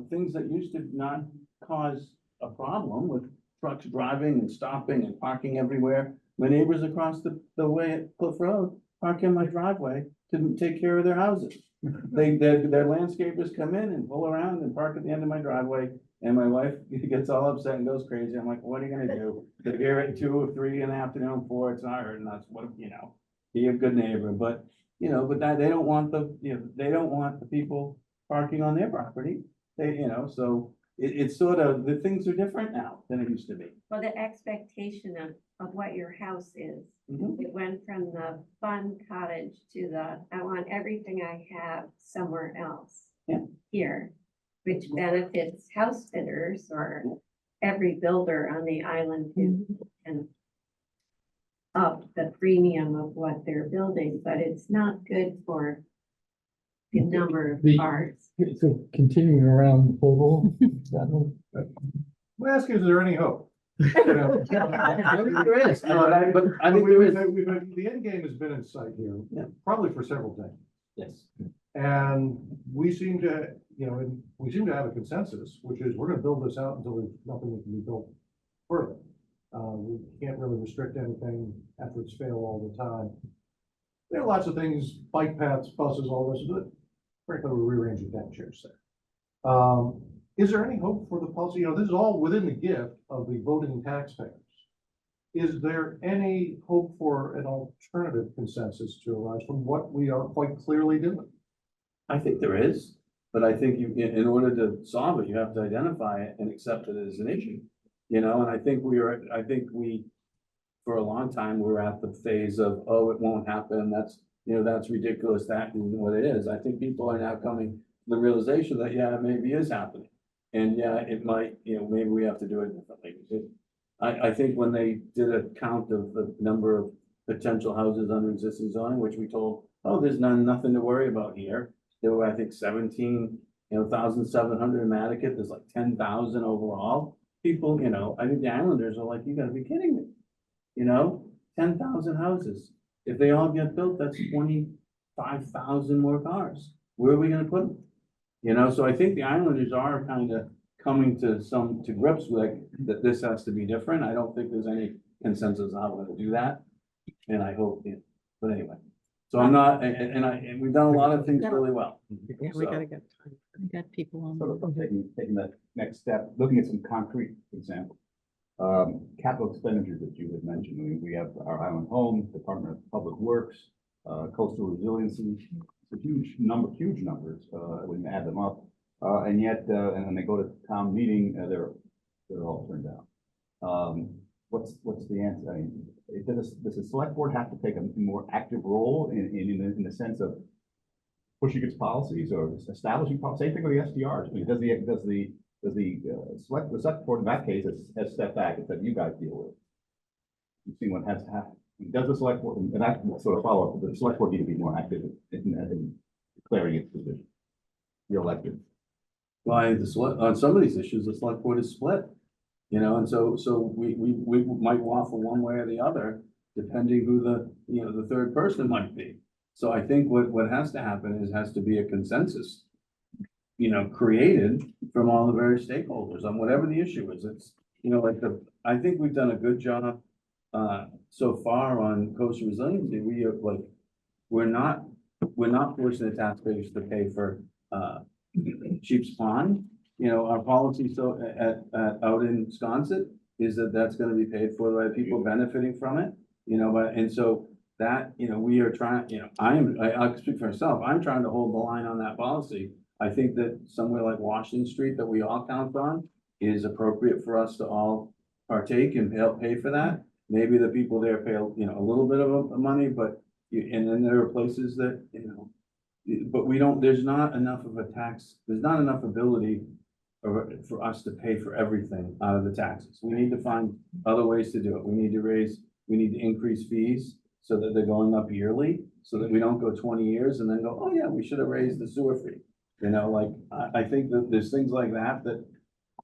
things that used to not cause a problem with trucks driving and stopping and parking everywhere. My neighbors across the way at Cliff Road park in my driveway to take care of their houses. Their landscapers come in and pull around and park at the end of my driveway. And my wife gets all upset and goes crazy. I'm like, what are you gonna do? They're here at 2 or 3 in the afternoon, 4, it's not hurting us, what, be a good neighbor, but, but that, they don't want they don't want the people parking on their property. So it's sort of, the things are different now than it used to be. Well, the expectation of what your house is. Mhm. It went from the fun cottage to I want everything I have somewhere else. Yeah. Here, which benefits house fitters or every builder on the island who can up the premium of what they're building, but it's not good for the number of cars. So continuing around the total, I'm asking, is there any hope? I think there is, but I think there is. The end game has been in sight here, Yeah. probably for several decades. Yes. And we seem to, have a consensus, which is we're gonna build this out until there's nothing that can be built further. We can't really restrict anything, efforts fail all the time. There are lots of things, bike paths, buses, all this, but frankly, we're rearranging deck chairs there. Is there any hope for the policy? This is all within the gift of the voting taxpayers. Is there any hope for an alternative consensus to arise from what we are quite clearly doing? I think there is, but I think in order to solve it, you have to identify it and accept it as an issue. And I think for a long time, we're at the phase of, oh, it won't happen. That's ridiculous. That isn't what it is. I think people are now coming to the realization that, yeah, it maybe is happening. And yeah, it might, maybe we have to do it differently. I think when they did a count of the number of potential houses under existing zoning, which we told, oh, there's nothing to worry about here. There were, I think, 17,700 in Mattocket. There's like 10,000 overall. People, I think the Islanders are like, you gotta be kidding me. 10,000 houses. If they all get built, that's 25,000 more cars. Where are we gonna put them? So I think the Islanders are kind of coming to grips with that this has to be different. I don't think there's any consensus on how we're gonna do that. And I hope, but anyway. So I'm not, and we've done a lot of things really well. Yeah, we gotta get time. We got people on. Sort of taking that next step, looking at some concrete examples. Capital expenditures that you had mentioned, we have our Island Home, Department of Public Works, coastal resiliency, it's a huge numbers, when you add them up. And yet, and when they go to town meeting, they're all turned down. What's the answer? I mean, does the select board have to take a more active role in the sense of pushing its policies or establishing policies? Same thing with the SDRs. I mean, does the select board in that case has stepped back and said, you guys deal with it? You've seen what has to happen. Does the select board, and that sort of follow up, the select board need to be more active in declaring its position? You're elected. Well, on some of these issues, the select board is split. And so we might waffle one way or the other, depending who the third person might be. So I think what has to happen has to be a consensus, created from all the various stakeholders on whatever the issue is. It's, I think we've done a good job so far on coastal resiliency. We're not forcing the taxpayers to pay for Sheep's Pond. Our policy out in Sconset is that's going to be paid for by people benefiting from it. And so that, we are trying, I'll speak for myself. I'm trying to hold the line on that policy. I think that somewhere like Washington Street that we all count on is appropriate for us to all partake and help pay for that. Maybe the people there pay, a little bit of money, but, and then there are places that, but there's not enough of a tax, there's not enough ability for us to pay for everything out of the taxes. We need to find other ways to do it. We need to increase fees so that they're going up yearly, so that we don't go 20 years and then go, oh yeah, we should have raised the sewer fee. I think that there's things like that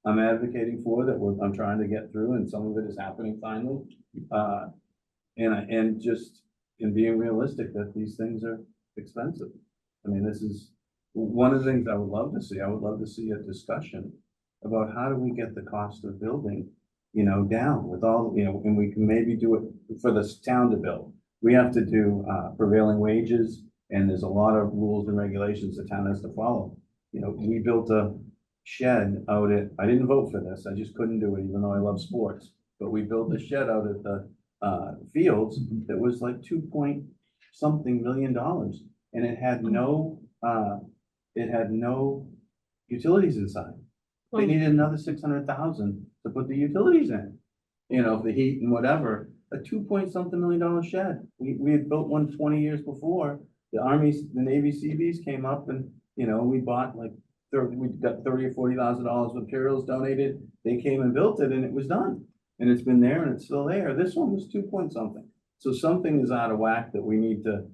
I'm advocating for, that I'm trying to get through, and some of it is happening finally. And just in being realistic that these things are expensive. I mean, this is one of the things I would love to see. I would love to see a discussion about how do we get the cost of building down with all, and we can maybe do it for this town to build. We have to do, prevailing wages, and there's a lot of rules and regulations the town has to follow. We built a shed out at, I didn't vote for this, I just couldn't do it, even though I love sports. But we built a shed out at the, fields that was like 2 point something million, and it had no utilities inside. They needed another 600,000 to put the utilities in, the heat and whatever, a 2 point something million shed. We had built one 20 years before. The Navy Seabees came up and, we bought like we got $30,000 or $40,000 materials donated. They came and built it and it was done. And it's been there and it's still there. This one was 2 point something. So something is out of whack that we need to,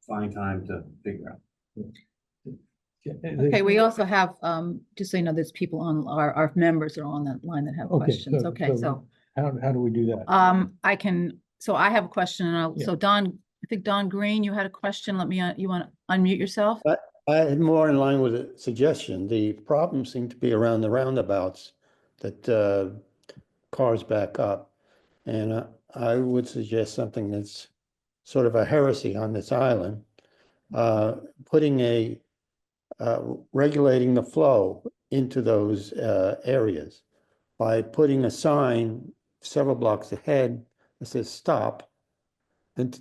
find time to figure out. Okay, we also have, just so you know, there's people on, our members are on that line that have questions. Okay, so. How do we do that? I have a question, and so Don, I think Don Green, you had a question. Let me, you want to unmute yourself? I had more in line with a suggestion. The problem seemed to be around the roundabouts that cars back up. And I would suggest something that's sort of a heresy on this island, putting regulating the flow into those areas by putting a sign several blocks ahead that says stop and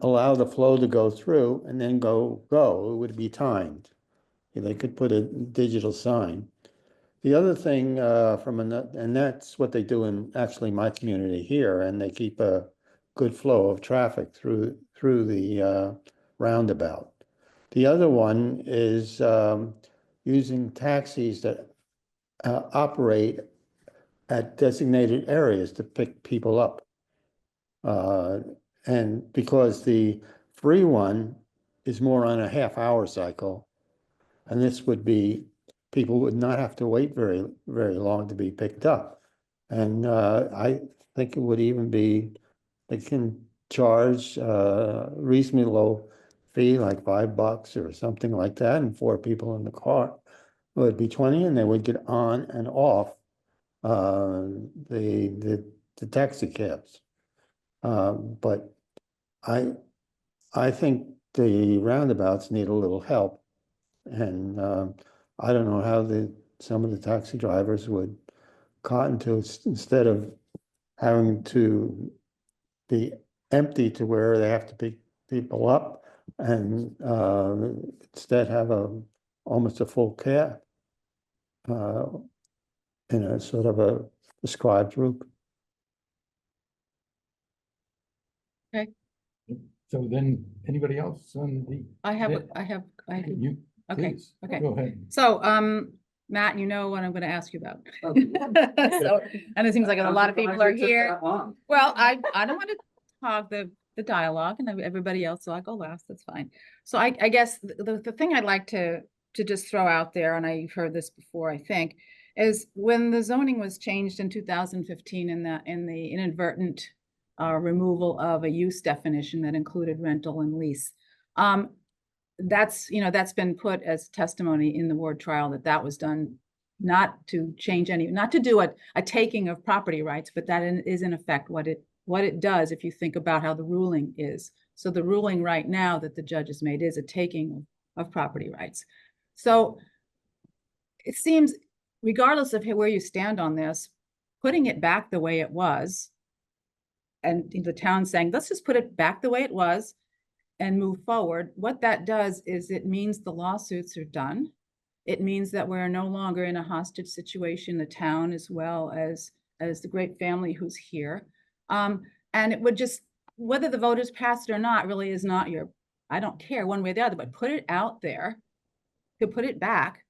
allow the flow to go through and then go. It would be timed. They could put a digital sign. The other thing and that's what they do in actually my community here, and they keep a good flow of traffic through the roundabout. The other one is using taxis that operate at designated areas to pick people up. And because the free one is more on a half-hour cycle, and this would be, people would not have to wait very, very long to be picked up. And I think it would even be, they can charge a reasonably low fee, like $5 or something like that, and 4 people in the car. It would be 20, and they would get on and off the taxi cabs. But I think the roundabouts need a little help, and I don't know how some of the taxi drivers would cotton to it, instead of having to be empty to where they have to pick people up, and instead have almost a full cab in a sort of a prescribed route. Okay. So then, anybody else on the? You, okay, Please, okay. Go ahead. So, Matt, you know what I'm going to ask you about. So, and it seems like a lot of people are here. Well, I don't want to hog the dialogue and everybody else, so I'll go last. That's fine. So I guess the thing I'd like to just throw out there, and I've heard this before, I think, is when the zoning was changed in 2015 in the inadvertent removal of a use definition that included rental and lease. That's been put as testimony in the ward trial that was done not to change not to do a taking of property rights, but that is in effect what it does if you think about how the ruling is. So the ruling right now that the judge has made is a taking of property rights. So it seems, regardless of where you stand on this, putting it back the way it was, and the town saying, let's just put it back the way it was and move forward, what that does is it means the lawsuits are done. It means that we're no longer in a hostage situation, the town as well as the great family who's here. And it would just, whether the voters pass it or not really is not I don't care one way or the other, but put it out there, to put it back.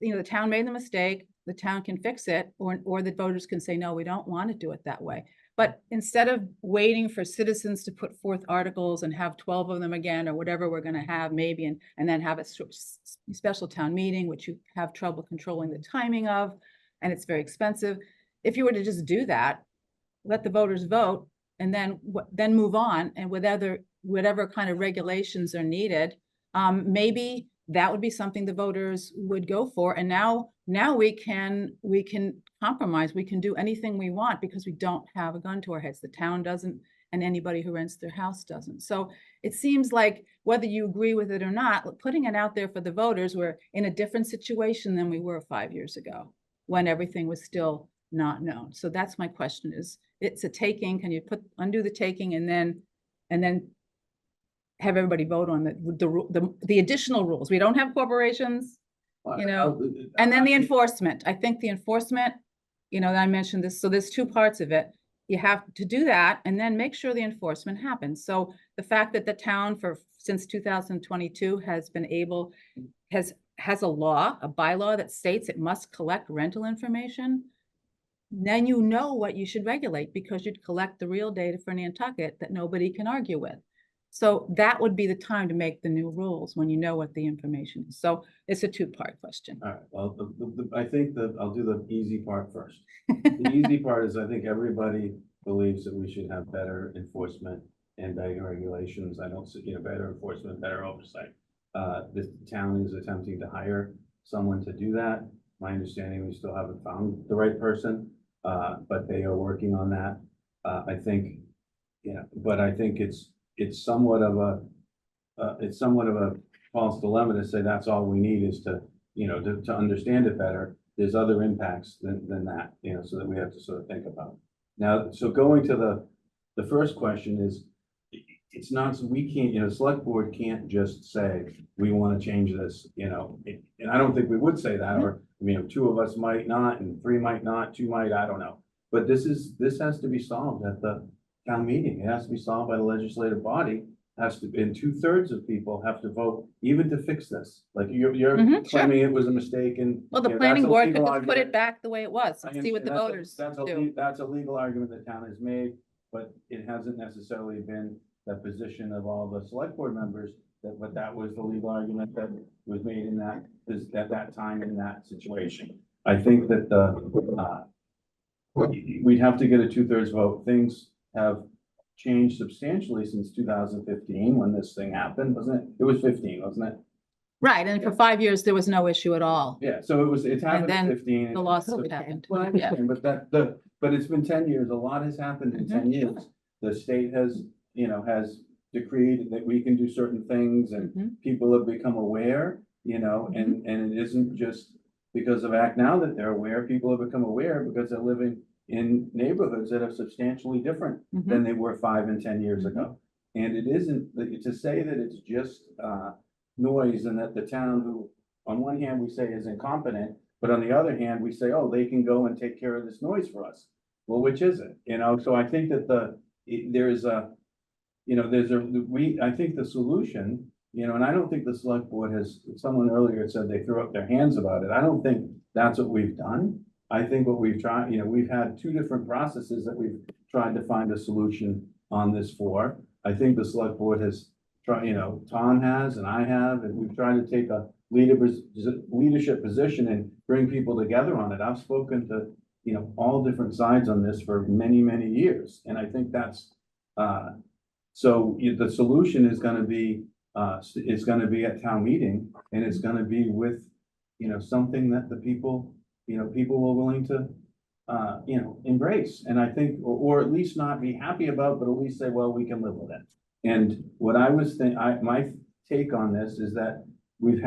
The town made the mistake, the town can fix it, or the voters can say, no, we don't want to do it that way. But instead of waiting for citizens to put forth articles and have 12 of them again, or whatever we're going to have maybe, and then have a special town meeting, which you have trouble controlling the timing of, and it's very expensive. If you were to just do that, let the voters vote, and then move on, and whatever kind of regulations are needed, maybe that would be something the voters would go for. And now we can compromise. We can do anything we want because we don't have a gun to our heads. The town doesn't, and anybody who rents their house doesn't. So it seems like whether you agree with it or not, putting it out there for the voters, we're in a different situation than we were 5 years ago when everything was still not known. So that's my question is, it's a taking, can you undo the taking and then have everybody vote on the additional rules? We don't have corporations, you know, and then the enforcement. I think the enforcement, you know, I mentioned this, so there's two parts of it. You have to do that and then make sure the enforcement happens. So the fact that the town since 2022 has been able, has a law, a bylaw that states it must collect rental information, then you know what you should regulate because you'd collect the real data for Nantucket that nobody can argue with. So that would be the time to make the new rules when you know what the information is. So it's a two-part question. All right, well, I think that I'll do the easy part first. The easy part is I think everybody believes that we should have better enforcement and better regulations. I don't see, you know, better enforcement, better oversight. The town is attempting to hire someone to do that. My understanding, we still haven't found the right person, but they are working on that. I think, yeah, but I think it's somewhat of a false dilemma to say that's all we need is to, you know, to understand it better. There's other impacts than that, you know, so that we have to sort of think about. Now, so going to the first question is, it's not, we can't, you know, select board can't just say, we want to change this, you know, and I don't think we would say that, or, I mean, two of us might not, and three might not, two might, I don't know. But this has to be solved at the town meeting. It has to be solved by the legislative body, and 2/3 of people have to vote even to fix this. Like you're claiming it was a mistake and. Well, the planning board could just put it back the way it was and see what the voters do. That's a legal argument the town has made, but it hasn't necessarily been the position of all the select board members but that was the legal argument that was made in at that time in that situation. I think that we'd have to get a 2/3 vote. Things have changed substantially since 2015 when this thing happened, wasn't it? It was 15, wasn't it? Right, and for 5 years, there was no issue at all. Yeah, so it happened in 15. The lawsuit happened. Well, I understand, but it's been 10 years. A lot has happened in 10 years. The state has, you know, has decreed that we can do certain things and people have become aware, you know, and it isn't just because of Act Now that they're aware. People have become aware because they're living in neighborhoods that are substantially different than they were 5 and 10 years ago. And it isn't to say that it's just noise and that the town, who on one hand we say is incompetent, but on the other hand we say, oh, they can go and take care of this noise for us. Well, which is it? You know, so I think that I think the solution, you know, and I don't think the select board has, someone earlier said they threw up their hands about it. I don't think that's what we've done. I think what we've tried, you know, we've had 2 different processes that we've tried to find a solution on this for. I think the select board has tried, you know, Tom has and I have, and we've tried to take a leadership position and bring people together on it. I've spoken to, you know, all different sides on this for many, many years. And I think that's, so the solution is going to be at town meeting, and it's going to be with, you know, something that the people, you know, people were willing to, you know, embrace. And I think, or at least not be happy about, but at least say, well, we can live with it. And what I was my take on this is that we've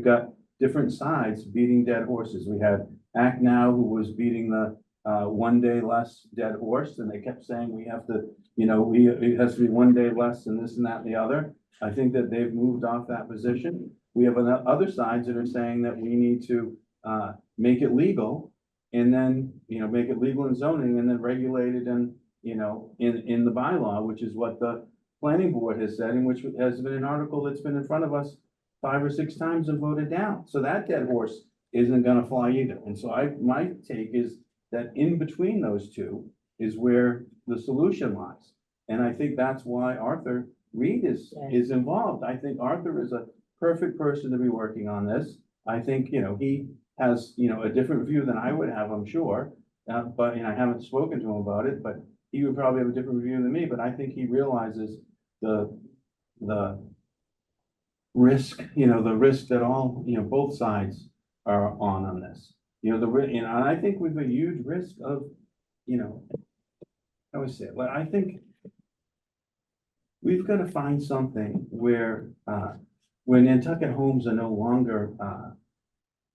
got different sides beating dead horses. We had Act Now, who was beating the 1 day less dead horse, and they kept saying we have to, you know, it has to be 1 day less and this and that and the other. I think that they've moved off that position. We have other sides that are saying that we need to make it legal, and then, you know, make it legal in zoning and then regulate it in, you know, in the bylaw, which is what the planning board has said, and which has been an article that's been in front of us 5 or 6 times and voted down. So that dead horse isn't going to fly either. And so my take is that in between those two is where the solution lies. And I think that's why Arthur Reed is involved. I think Arthur is a perfect person to be working on this. I think, you know, he has, you know, a different view than I would have, I'm sure. But, and I haven't spoken to him about it, but he would probably have a different view than me. But I think he realizes the risk, you know, the risk that all, you know, both sides are on this. You know, and I think we've a huge risk of, you know, I always say it, but I think we've got to find something where Nantucket homes are no longer,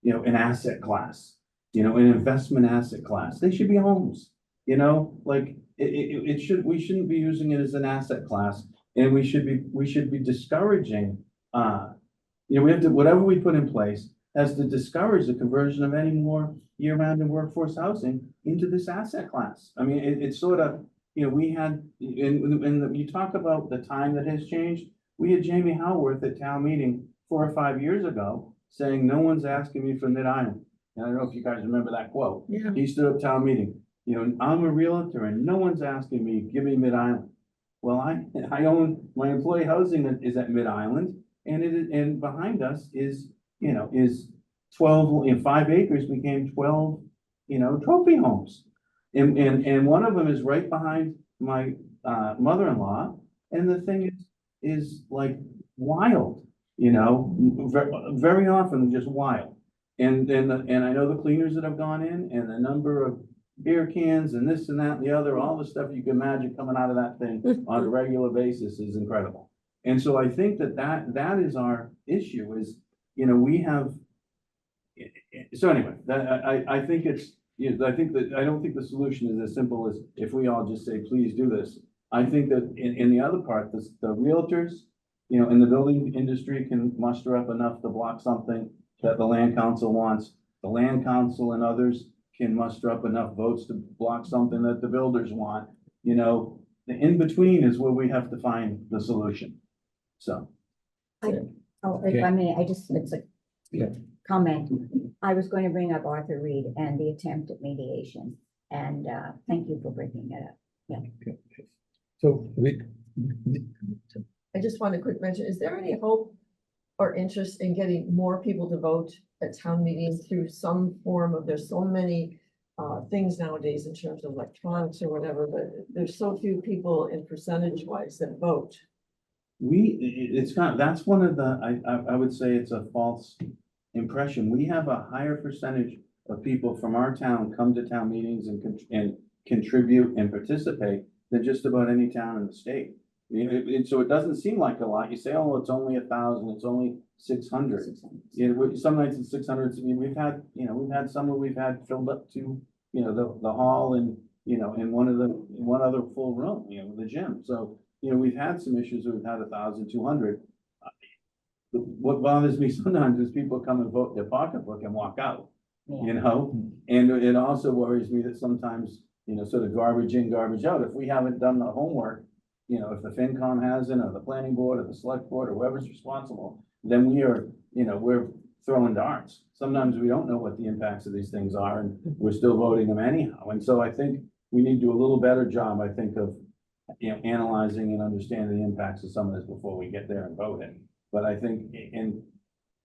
you know, an asset class, you know, an investment asset class. They should be homes, you know, like we shouldn't be using it as an asset class, and we should be discouraging, you know, we have to, whatever we put in place has to discourage the conversion of any more year-round and workforce housing into this asset class. I mean, it's sort of, you know, we had, and you talk about the time that has changed. We had Jamie Howarth at town meeting 4 or 5 years ago saying, no one's asking me for Mid-Island. And I don't know if you guys remember that quote. Yeah. He stood up town meeting, you know, I'm a realtor and no one's asking me, give me Mid-Island. Well, I own, my employee housing is at Mid-Island, and it is, and behind us is, you know, is 12, in 5 acres became 12, you know, trophy homes. And one of them is right behind my mother-in-law, and the thing is like wild, you know, very often just wild. And I know the cleaners that have gone in, and the number of beer cans and this and that and the other, all the stuff you can imagine coming out of that thing on a regular basis is incredible. And so I think that is our issue is, you know, we have, so anyway, I think it's, you know, I don't think the solution is as simple as if we all just say, please do this. I think that in the other part, the realtors, you know, in the building industry can muster up enough to block something that the land council wants. The land council and others can muster up enough votes to block something that the builders want. You know, the in-between is where we have to find the solution. So. If I may, it's a Yeah. comment. I was going to bring up Arthur Reed and the attempt at mediation, and thank you for bringing it up. Yeah. So I just want a quick mention, is there any hope or interest in getting more people to vote at town meetings through some form of, there's so many things nowadays in terms of electronics or whatever, but there's so few people in percentage wise that vote. It's kind of, that's one of the, I would say it's a false impression. We have a higher percentage of people from our town come to town meetings and contribute and participate than just about any town in the state. So it doesn't seem like a lot. You say, oh, it's only 1,000, it's only 600. You know, some nights it's 600. I mean, we've had some where we've had filled up to, you know, the hall and, you know, in one other full room, you know, the gym. So, you know, we've had some issues where we've had 1,200. What bothers me sometimes is people come and vote their pocketbook and walk out, you know? And it also worries me that sometimes, you know, sort of garbage in, garbage out. If we haven't done the homework, you know, if the FinCom hasn't, or the planning board, or the select board, or whoever's responsible, then we are, you know, we're throwing darts. Sometimes we don't know what the impacts of these things are, and we're still voting them anyhow. And so I think we need to do a little better job, I think, of, you know, analyzing and understanding the impacts of some of this before we get there and vote it. But I think, and,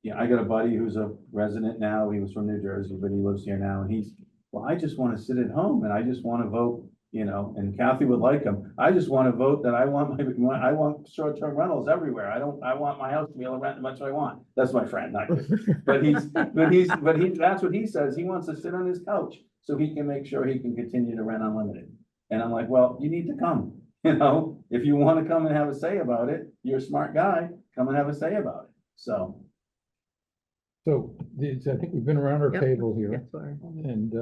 you know, I got a buddy who's a resident now. He was from New Jersey, but he lives here now, and he's, well, I just want to sit at home and I just want to vote, you know, and Kathy would like him. I just want to vote that I want short-term rentals everywhere. I want my house to be able to rent as much as I want. That's my friend, not but that's what he says. He wants to sit on his couch so he can make sure he can continue to rent unlimited. And I'm like, well, you need to come, you know, if you want to come and have a say about it, you're a smart guy, come and have a say about it. So I think we've been around our table here, and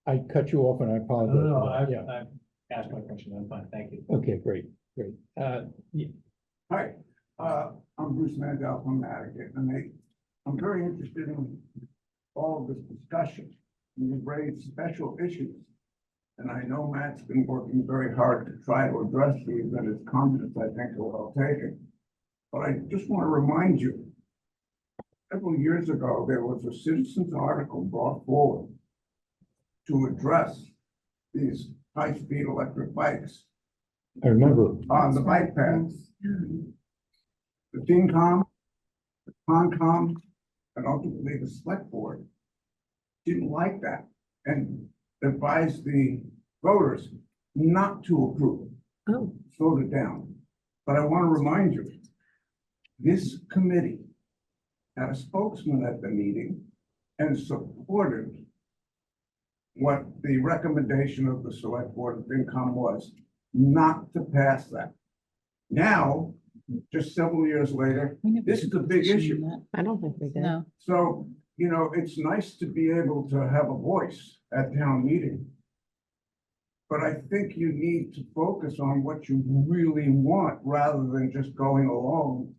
I cut you off and I apologize. No, I've asked my question. I'm fine. Thank you. Okay, great. Hi, I'm Bruce Mandel from Connecticut, and I'm very interested in all of this discussion. You've raised special issues, and I know Matt's been working very hard to try to address these, and his comments, I think, are well taken. But I just want to remind you, several years ago, there was a citizen's article brought forward to address these high-speed electric bikes. I remember. On the bike paths. The FinCom, the Concom, and ultimately the select board didn't like that and advised the voters not to approve it. Oh. Slowed it down. But I want to remind you, this committee had a spokesman at the meeting and supported what the recommendation of the select board of FinCom was, not to pass that. Now, just several years later, this is a big issue. I don't think we did. No. So, you know, it's nice to be able to have a voice at town meeting. But I think you need to focus on what you really want rather than just going along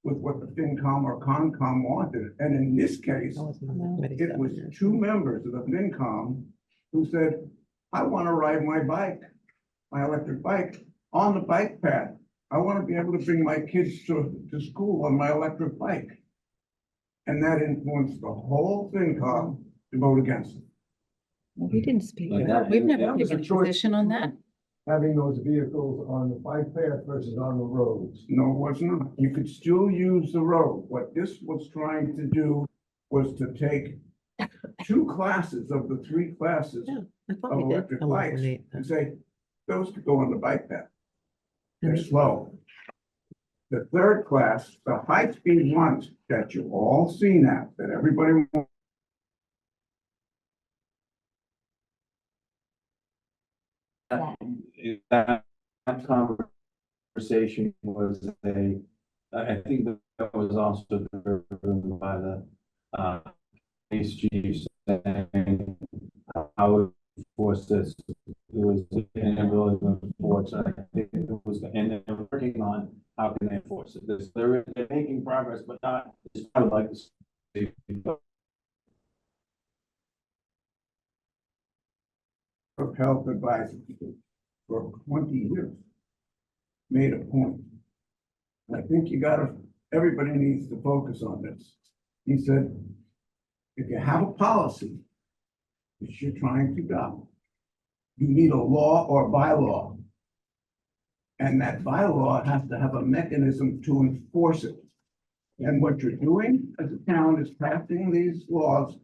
with what the FinCom or Concom wanted. And in this case, it was two members of the FinCom who said, I want to ride my bike, my electric bike, on the bike path. I want to be able to bring my kids to school on my electric bike. And that influenced the whole FinCom to vote against it. We didn't speak. Like that. We've never That was a taken a choice. position on that. Having those vehicles on the bike path versus on the roads. No, it was not. You could still use the road. What this was trying to do was to take two classes of the three classes Yeah, I thought of we did electric bikes eliminate and that. say, those could go on the bike path. They're Mhm. slow. The third class, the high-speed ones that you all see now, that everybody That conversation was I think that was also driven by the, police chief saying how to enforce this. It was an inability to enforce, and I think it was, and they're working on how can they enforce it. They're making progress, but not, I would like to see. of health advisors for 20 years made a point. And I think everybody needs to focus on this. He said, if you have a policy which you're trying to go, you need a law or bylaw. And that bylaw has to have a mechanism to enforce it. And what you're doing as a town is passing these laws,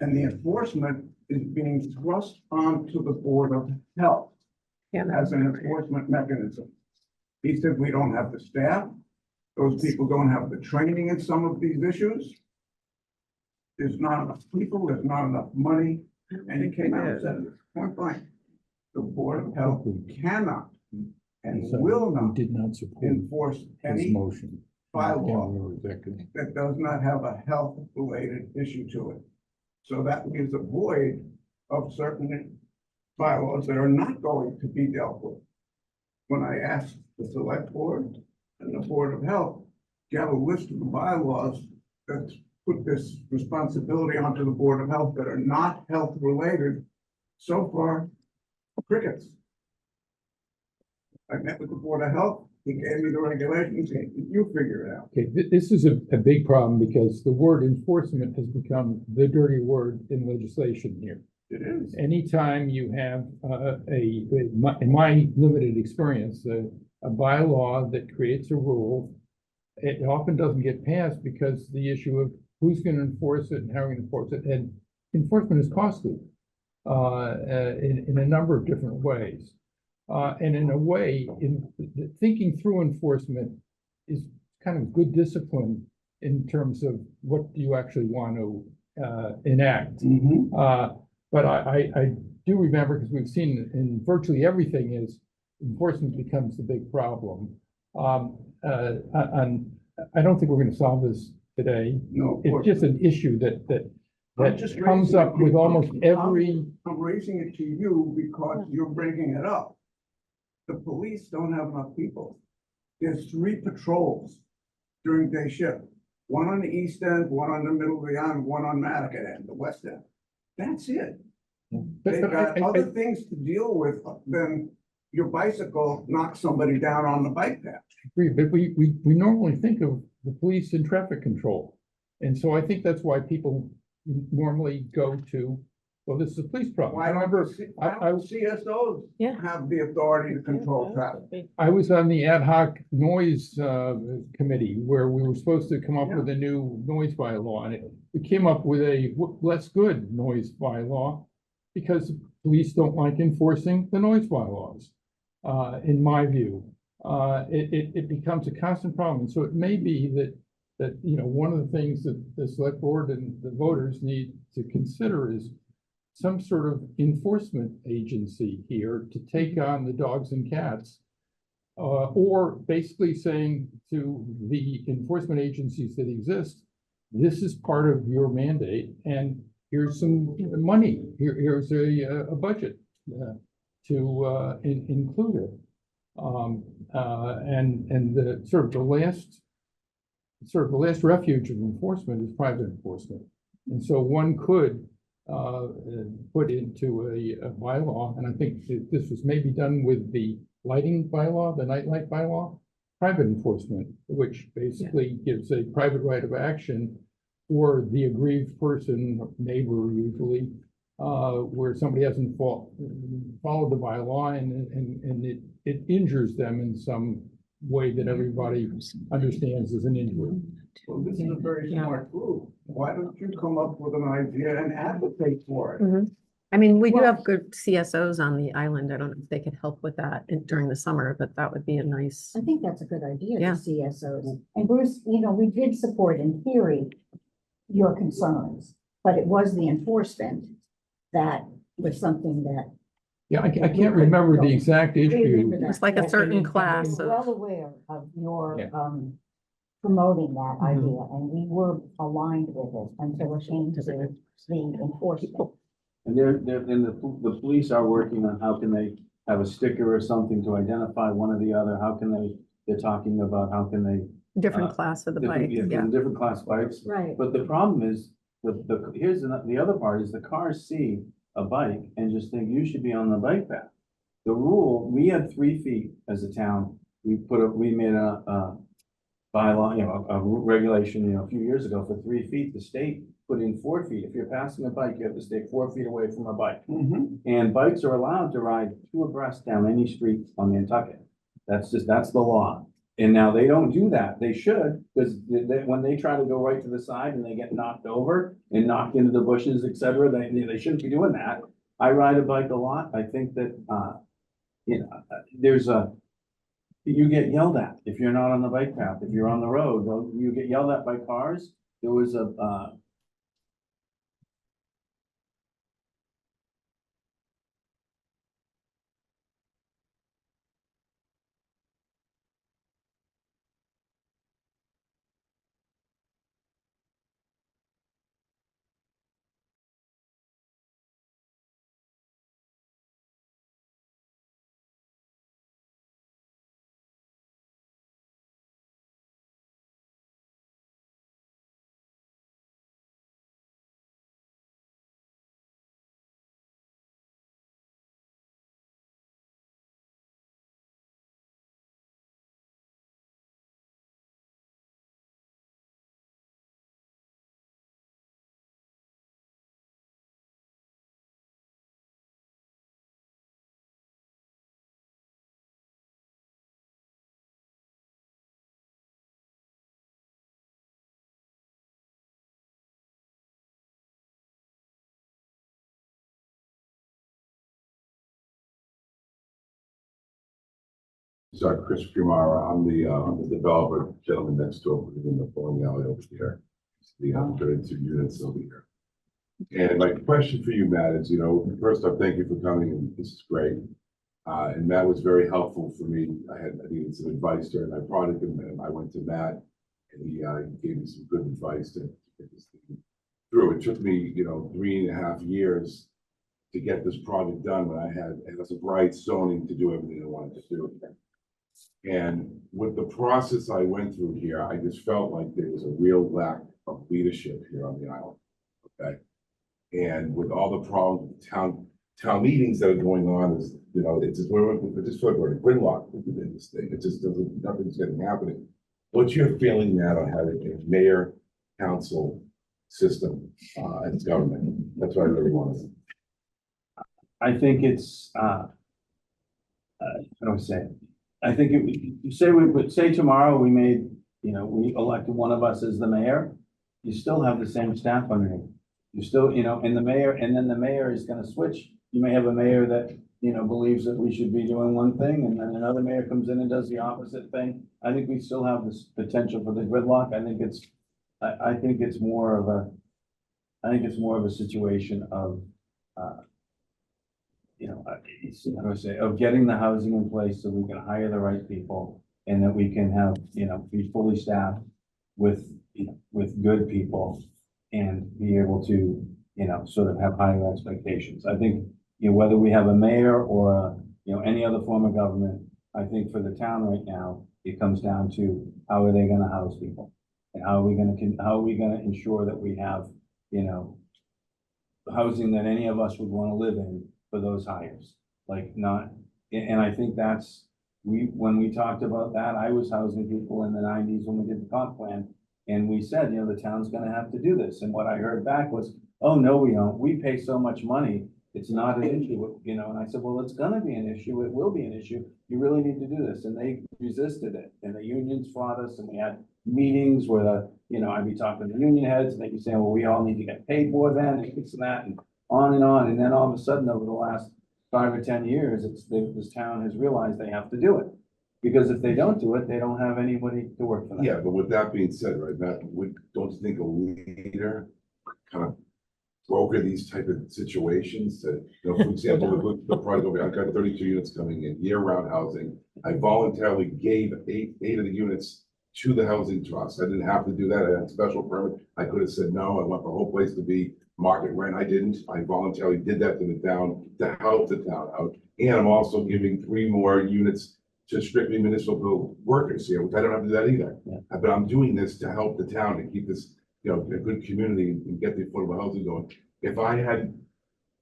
and the enforcement is being thrust onto the Board of Health as an enforcement mechanism. He said, we don't have the staff. Those people don't have the training in some of these issues. There's not enough people, there's not enough money. And he came out and said, point blank, the Board of Health cannot and will not Did not support enforce his any motion. bylaw that does not have a health-related issue to it. So that leaves a void of certain bylaws that are not going to be dealt with. When I asked the Select Board and the Board of Health, do you have a list of the bylaws that put this responsibility onto the Board of Health that are not health-related? So far, crickets. I met with the Board of Health, he gave me the regulations, you figure it out. Okay, this is a big problem because the word enforcement has become the dirty word in legislation here. It is. Anytime you have in my limited experience, a bylaw that creates a rule, it often doesn't get passed because the issue of who's going to enforce it and how we're going to enforce it, and enforcement is costly in a number of different ways. And in a way, thinking through enforcement is kind of good discipline in terms of what do you actually want to enact. But I do remember, because we've seen in virtually everything, is enforcement becomes the big problem. And I don't think we're going to solve this today. No, it's just an issue that just comes up with almost every. I'm raising it to you because you're bringing it up. The police don't have enough people. There's 3 patrols during day shift. One on the east end, one on the middle of the island, one on Madigan end, the west end. That's it. They've got other things to deal with than your bicycle knocks somebody down on the bike path. But we normally think of the police in traffic control. And so I think that's why people normally go to, well, this is a police problem. Why don't CSOs have the authority to control traffic? I was on the ad hoc noise committee where we were supposed to come up with a new noise bylaw, and we came up with a less good noise bylaw because police don't like enforcing the noise bylaws. In my view, it becomes a constant problem. So it may be that one of the things that the select board and the voters need to consider is some sort of enforcement agency here to take on the dogs and cats. Or basically saying to the enforcement agencies that exist, this is part of your mandate, and here's some money, here's a budget to include it. And the sort of the last refuge of enforcement is private enforcement. And so one could put into a bylaw, and I think this was maybe done with the lighting bylaw, the nightlight bylaw, private enforcement, which basically gives a private right of action for the aggrieved person, neighbor usually, where somebody hasn't followed the bylaw and it injures them in some way that everybody understands as an injury. Well, this is a very smart group. Why don't you come up with an idea and advocate for it? Mhm. I mean, we do have good CSOs on the island. I don't know if they could help with that during the summer, but that would be a nice. I think that's a good idea, the Yeah. CSOs. And Bruce, you know, we did support in theory your concerns, but it was the enforcement that was something that. Yeah, I can't remember the exact issue. It's like a certain class We're of. well aware of your, Yeah. promoting that Mhm. idea, and we were aligned with it until it came to the enforcement. And the police are working on how can they have a sticker or something to identify one or the other, how can they're talking about how can they. Different class of the bike, yeah. Different class bikes. Right. But the problem is, here's the other part is the cars see a bike and just think you should be on the bike path. The rule, we had 3 feet as a town, we made a bylaw, you know, a regulation, you know, a few years ago for 3 feet. The state put in 4 feet. If you're passing a bike, you have to stay 4 feet away from a bike. And bikes are allowed to ride 2 abreast down any street on Nantucket. That's the law. And now they don't do that. They should, because when they try to go right to the side and they get knocked over and knocked into the bushes, et cetera, they shouldn't be doing that. I ride a bike a lot. I think that, you know, you get yelled at if you're not on the bike path. If you're on the road, you get yelled at by cars. There was Sorry, Chris Kumara. I'm the developer, gentleman next door, putting in the bowling alley over here. The 32 units over here. And my question for you, Matt, is, you know, first off, thank you for coming, and this is great. And Matt was very helpful for me. I needed some advice during my project, and I went to Matt, and he gave me some good advice to get this thing through. It took me, you know, 3.5 years to get this project done when I had as a bright zoning to do everything I wanted to do. And with the process I went through here, I just felt like there was a real lack of leadership here on the island. Okay. And with all the problems with town meetings that are going on, is, you know, it's just we're gridlock in this thing. It just doesn't, nothing's getting happening. What's your feeling, Matt, on having a mayor council system as government? That's what I really want to know. I think it's, how do I say it? I think you say tomorrow we made, you know, we elected one of us as the mayor, you still have the same staff underneath. You still, you know, and the mayor is gonna switch. You may have a mayor that, you know, believes that we should be doing one thing, and then another mayor comes in and does the opposite thing. I think we still have this potential for the gridlock. I think it's more of a situation of, you know, how do I say, of getting the housing in place so we can hire the right people and that we can have, you know, be fully staffed with, you know, with good people and be able to, you know, sort of have higher expectations. I think, you know, whether we have a mayor or, you know, any other form of government, I think for the town right now, it comes down to how are they gonna house people? And how are we gonna ensure that we have, you know, housing that any of us would wanna live in for those hires? Like not, and I think that's, when we talked about that, I was housing people in the nineties when we did the comp plan. And we said, you know, the town's gonna have to do this. And what I heard back was, oh, no, we don't. We pay so much money. It's not an issue, you know, and I said, well, it's gonna be an issue. It will be an issue. You really need to do this. And they resisted it. And the unions fought us and we had meetings where the, you know, I'd be talking to the union heads and they'd be saying, well, we all need to get paid more then and this and that and on and on. And then all of a sudden over the last 5 or 10 years, this town has realized they have to do it. Because if they don't do it, they don't have anybody to work for them. Yeah, but with that being said, right, Matt, don't you think a leader kind of broker these type of situations to, you know, for example, the project over, I've got 32 units coming in, year-round housing. I voluntarily gave eight of the units to the housing trust. I didn't have to do that. I had a special permit. I could have said, no, I want the whole place to be market rent. I didn't. I voluntarily did that to the town to help the town out. And I'm also giving 3 more units to strictly municipal workers here, which I don't have to do that either. Yeah. But I'm doing this to help the town and keep this, you know, a good community and get the affordable housing going. If I had,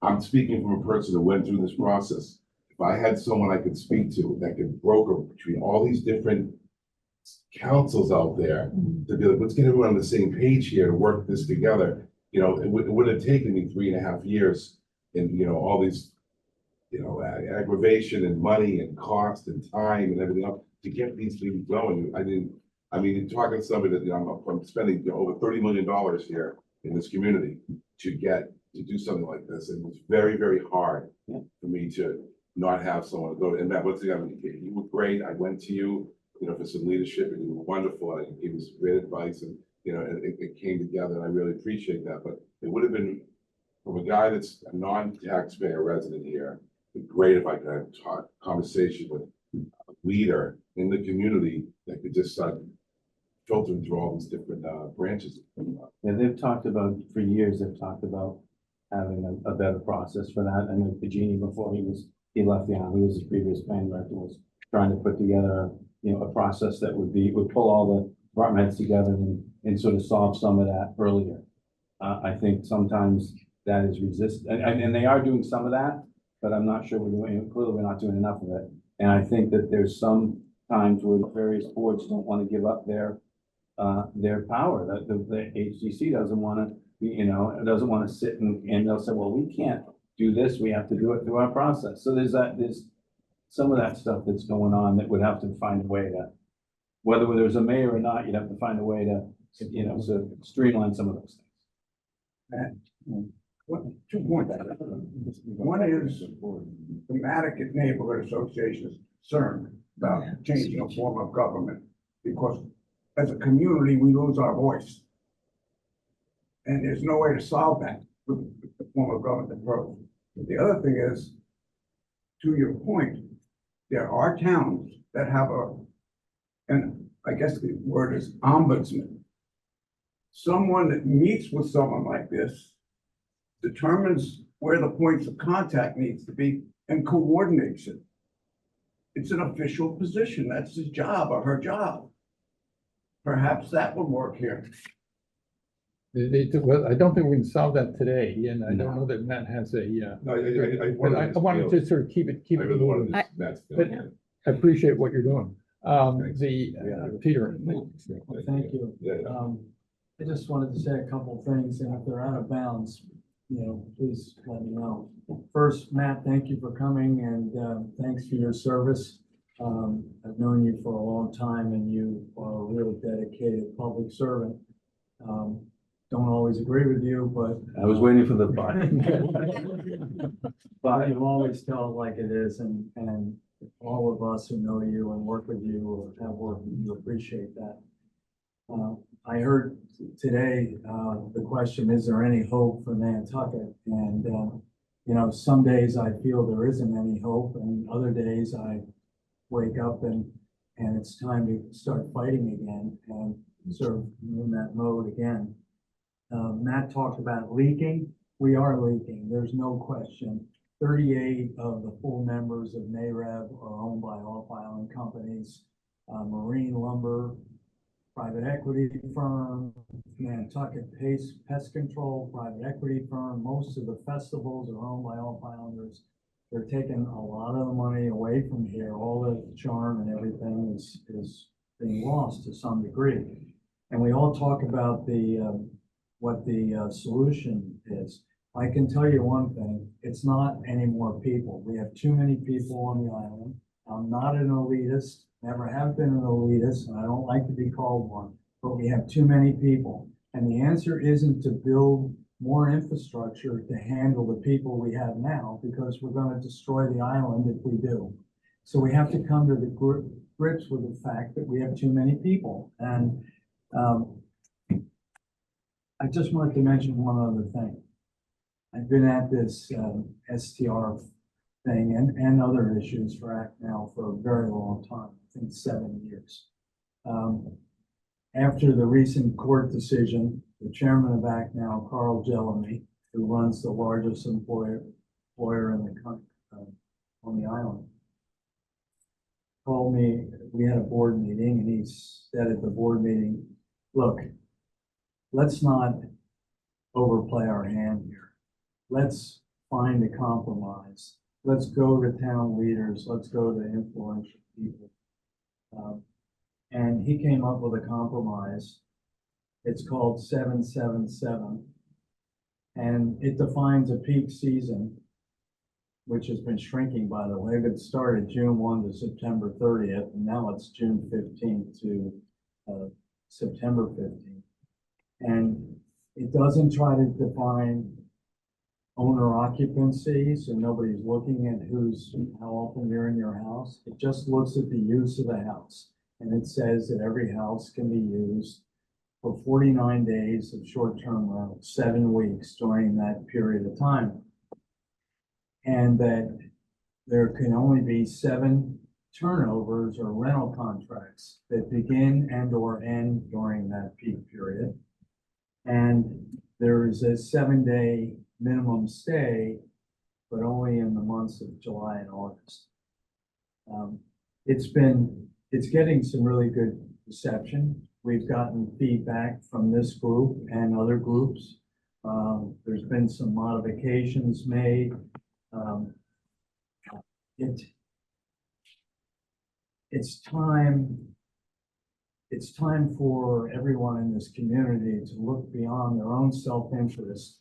I'm speaking from a person that went through this process. If I had someone I could speak to that could broker between all these different councils out there to be like, let's get everyone on the same page here and work this together. You know, it would have taken me 3.5 years and, you know, all these, you know, aggravation and money and cost and time and everything else to get these things going. I mean, talking to somebody that, you know, I'm spending, you know, over $30 million here in this community to do something like this. And it was very, very hard for me to not have someone to go to. And Matt, once again, you were great. I went to you, you know, for some leadership and you were wonderful. And you gave us great advice and, you know, it came together and I really appreciate that. But it would have been from a guy that's a non-taxpayer resident here, it'd be great if I could have a conversation with a leader in the community that could just start filtering through all these different branches. And they've talked about, for years, they've talked about having a better process for that. I know Virginia, before he left the army, he was his previous plan director, was trying to put together, you know, a process that would pull all the department heads together and sort of solve some of that earlier. I think sometimes that is and they are doing some of that, but I'm not sure clearly we're not doing enough of it. And I think that there's some times where the various boards don't want to give up their power, that the HDC doesn't want to, you know, doesn't want to sit and they'll say, well, we can't do this. We have to do it through our process. So there's some of that stuff that's going on that would have to find a way to, whether there's a mayor or not, you'd have to find a way to, you know, sort of streamline some of those things. Two points. One is the Mattocket Neighborhood Association is concerned about changing a form of government because as a community, we lose our voice. And there's no way to solve that with the form of government approach. The other thing is, to your point, there are towns that have and I guess the word is ombudsman. Someone that meets with someone like this determines where the points of contact needs to be and coordinates it. It's an official position. That's his job or her job. Perhaps that would work here. Well, I don't think we can solve that today, and I don't know that Matt has a, No, I wanted to sort of keep it moving. But I appreciate what you're doing. Peter. Thank you. I just wanted to say a couple of things, and if they're out of bounds, you know, please let me know. First, Matt, thank you for coming, and thanks for your service. I've known you for a long time, and you are a really dedicated public servant. Don't always agree with you, but I was waiting for the but. but you always tell it like it is, and all of us who know you and work with you or have worked with you appreciate that. I heard today the question, is there any hope for Nantucket? And you you know, some days I feel there isn't any hope, and other days I wake up and it's time to start fighting again and sort of in that mode again. Matt talked about leaking. We are leaking. There's no question. 38 of the full members of NAREB are owned by off-island companies, Marine Lumber, private equity firm, Nantucket Pest Control, private equity firm. Most of the festivals are owned by off-islanders. They're taking a lot of the money away from here. All the charm and everything is being lost to some degree. And we all talk about what the solution is. I can tell you one thing, it's not any more people. We have too many people on the island. I'm not an elitist, never have been an elitist, and I don't like to be called one, but we have too many people. And the answer isn't to build more infrastructure to handle the people we have now, because we're going to destroy the island if we do. So we have to come to the grips with the fact that we have too many people. And I just wanted to mention one other thing. I've been at this STR thing and other issues for ACT now for a very long time, I think 7 years. After the recent court decision, the chairman of ACT now, Carl Jellamy, who runs the largest employer in the country, on the island, called me. We had a board meeting, and he said at the board meeting, look, let's not overplay our hand here. Let's find a compromise. Let's go to town leaders. Let's go to influential people. And he came up with a compromise. It's called 777. And it defines a peak season, which has been shrinking, by the way. It started June 1 to September 30th, and now it's June 15th to September 15th. And it doesn't try to define owner occupancy, so nobody's looking at how often you're in your house. It just looks at the use of the house. And it says that every house can be used for 49 days of short-term rental, 7 weeks during that period of time. And that there can only be 7 turnovers or rental contracts that begin and or end during that peak period. And there is a 7-day minimum stay, but only in the months of July and August. It's getting some really good reception. We've gotten feedback from this group and other groups. There's been some modifications made. It's time for everyone in this community to look beyond their own self-interest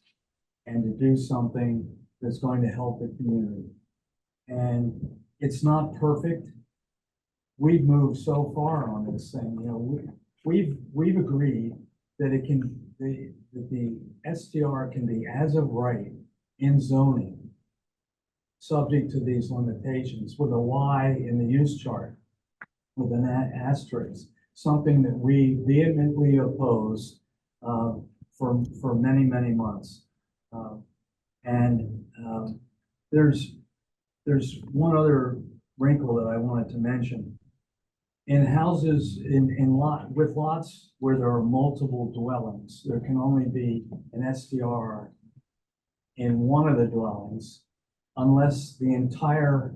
and to do something that's going to help the community. And it's not perfect. We've moved so far on this thing. You know, we've agreed that the STR can be as of right in zoning, subject to these limitations, with a Y in the use chart, with an asterisk, something that we vehemently opposed for many, many months. There's one other wrinkle that I wanted to mention. In houses, with lots where there are multiple dwellings, there can only be an STR in one of the dwellings unless the entire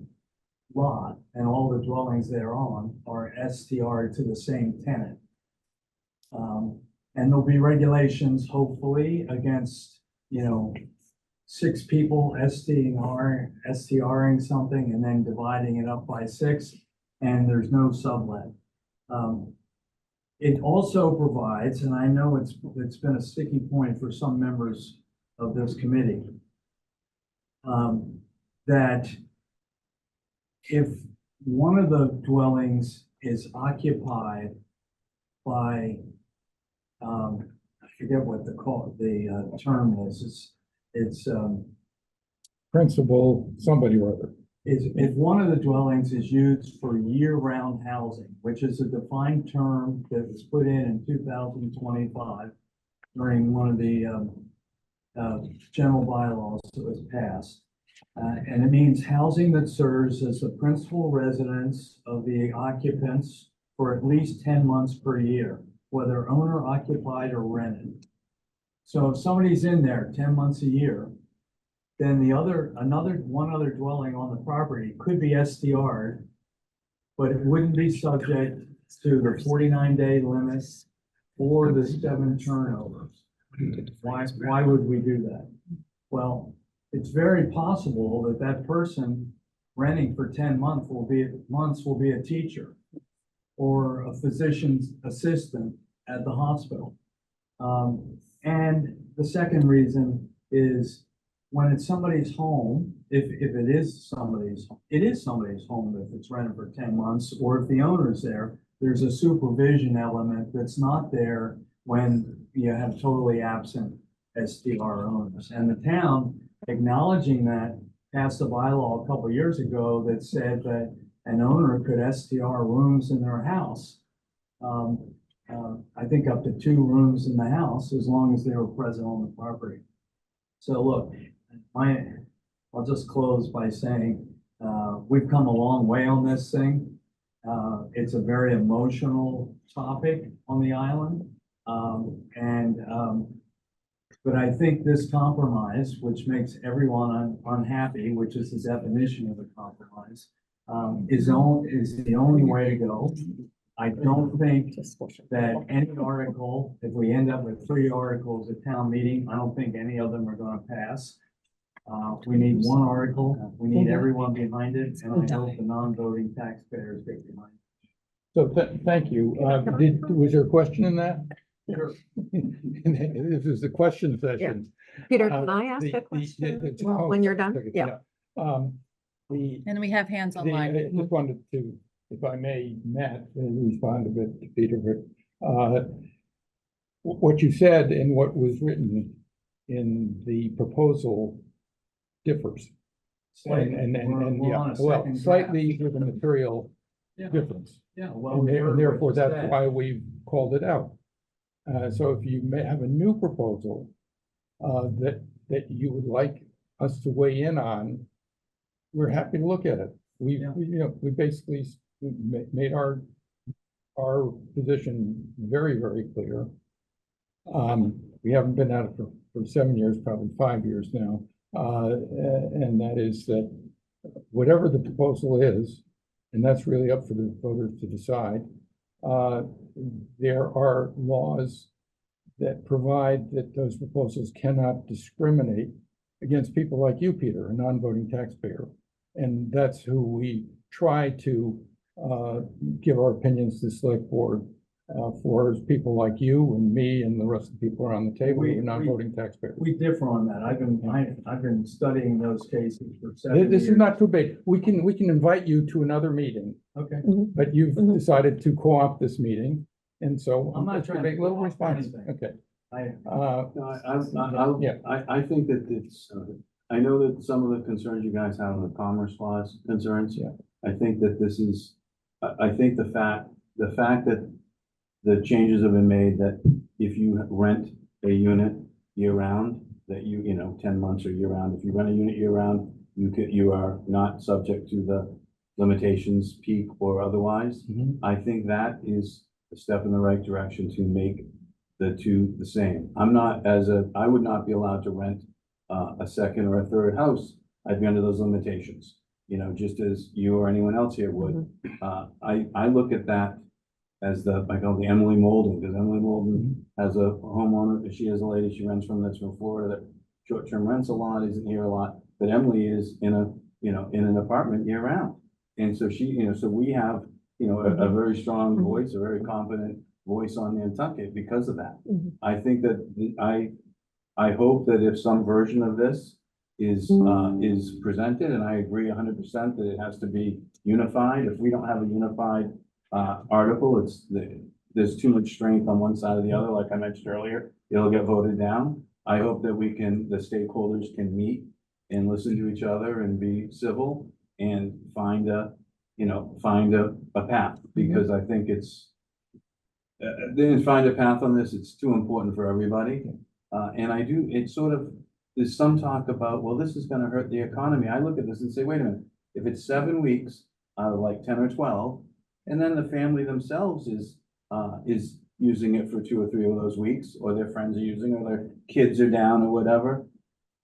lot and all the dwellings they're on are STR to the same tenant. And there'll be regulations, hopefully, against, 6 people STRing something and then dividing it up by 6, and there's no sublet. It also provides, and I know it's been a sticky point for some members of this committee, that if one of the dwellings is occupied by, I forget what the term is, it's Principal, somebody or other. if one of the dwellings is used for year-round housing, which is a defined term that was put in 2025 during one of the general bylaws that was passed. And it means housing that serves as the principal residence of the occupants for at least 10 months per year, whether owner occupied or rented. So if somebody's in there 10 months a year, then one other dwelling on the property could be STR'd, but it wouldn't be subject to the 49-day limit or the 7 turnovers. Why would we do that? Well, it's very possible that that person renting for 10 months will be a teacher or a physician's assistant at the hospital. And the second reason is when it's somebody's home, if it is somebody's home if it's rented for 10 months, or if the owner's there, there's a supervision element that's not there when you have totally absent STR owners. And the town, acknowledging that, passed a bylaw a couple of years ago that said that an owner could STR rooms in their house. I think up to 2 rooms in the house, as long as they were present on the property. So look, I'll just close by saying, we've come a long way on this thing. It's a very emotional topic on the island. But I think this compromise, which makes everyone unhappy, which is the definition of a compromise, is the only way to go. I don't think that any article, if we end up with 3 articles at town meeting, I don't think any of them are gonna pass. We need one article, we need everyone behind it, and I hope the non-voting taxpayers get behind it. So thank you. Was there a question in that? Sure. This is the question session. Peter, can I ask a question when you're done? Yeah. And we have hands I online. just wanted to, if I may, Matt, respond a bit to Peter, but what you said and what was written in the proposal differs. Slightly. Slightly with a material difference. Yeah, well, And therefore, that's why we called it out. So if you may have a new proposal that you would like us to weigh in on, we're happy to look at it. We basically made our position very, very clear. We haven't been at it for 7 years, probably 5 years now. And that is that whatever the proposal is, and that's really up for the voters to decide, there are laws that provide that those proposals cannot discriminate against people like you, Peter, a non-voting taxpayer. And that's who we try to give our opinions to the select board for people like you and me and the rest of the people around the table who are non-voting taxpayers. We differ on that. I've been studying those cases for 7 years. This is not too big. We can invite you to another meeting. Okay. But you've decided to co-opt this meeting, and so I'm not trying to make a little co-opt response. anything. Okay. I think that it's, I know that some of the concerns you guys have on the Commerce Clause concerns. Yeah. I think that this is, I think the fact that the changes have been made that if you rent a unit year round, that 10 months or year round, if you rent a unit year round, you are not subject to the limitations, peak or otherwise. I think that is a step in the right direction to make the two the same. I would not be allowed to rent a second or a third house. I'd be under those limitations, just as you or anyone else here would. I look at that as I call the Emily Molden, because Emily Molden has a homeowner. She has a lady she rents from that's from Florida that short-term rents a lot, isn't here a lot, but Emily is in an apartment year round. And so so we have, a very strong voice, a very competent voice on Nantucket because of that. I think that I hope that if some version of this is presented, and I agree 100% that it has to be unified. If we don't have a unified article, there's too much strength on one side or the other, like I mentioned earlier, it'll get voted down. I hope that the stakeholders can meet and listen to each other and be civil and find a path, because I think find a path on this. It's too important for everybody. And it's sort of, there's some talk about, well, this is gonna hurt the economy. I look at this and say, wait a minute, if it's 7 weeks out of like 10 or 12, and then the family themselves is using it for 2 or 3 of those weeks, or their friends are using, or their kids are down or whatever,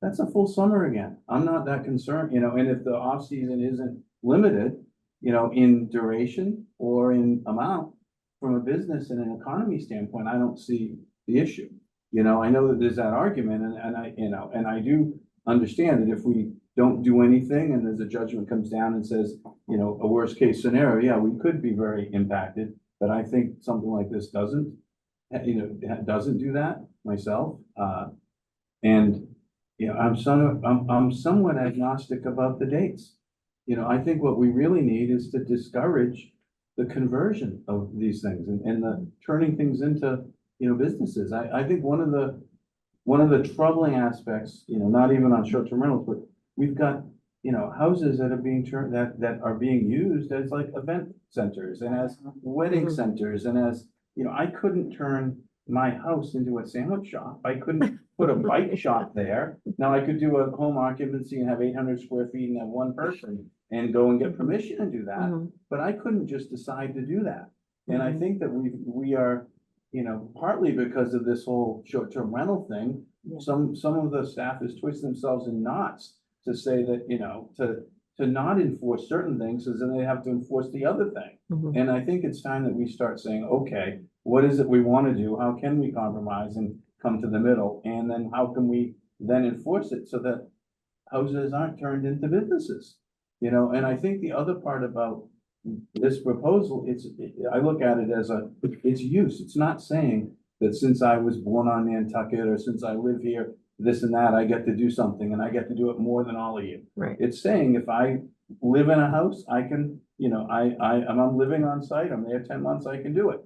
that's a full summer again. I'm not that concerned, and if the off season isn't limited, in duration or in amount, from a business and an economy standpoint, I don't see the issue. I know that there's that argument and I do understand that if we don't do anything and there's a judgment comes down and says, a worst case scenario, yeah, we could be very impacted, but I think something like this doesn't do that myself. And, I'm somewhat agnostic about the dates. I think what we really need is to discourage the conversion of these things and the turning things into, businesses. I think one of the troubling aspects, not even on short-term rentals, but we've got, houses that are being turned, that are being used as like event centers and as wedding centers and as, I couldn't turn my house into a sandwich shop. I couldn't put a bike shop there. Now I could do a home occupancy and have 800 square feet and have one person and go and get permission and do that. But I couldn't just decide to do that. And I think that we are, partly because of this whole short-term rental thing, some of the staff has twisted themselves in knots to say that, to not enforce certain things, because then they have to enforce the other thing. And I think it's time that we start saying, okay, what is it we want to do? How can we compromise and come to the middle? And then how can we then enforce it so that houses aren't turned into businesses? And I think the other part about this proposal, I look at it as it's use. It's not saying that since I was born on Nantucket or since I live here, this and that, I get to do something and I get to do it more than all of you. Right. It's saying if I live in a house, I can, I'm living on site, I'm there 10 months, I can do it.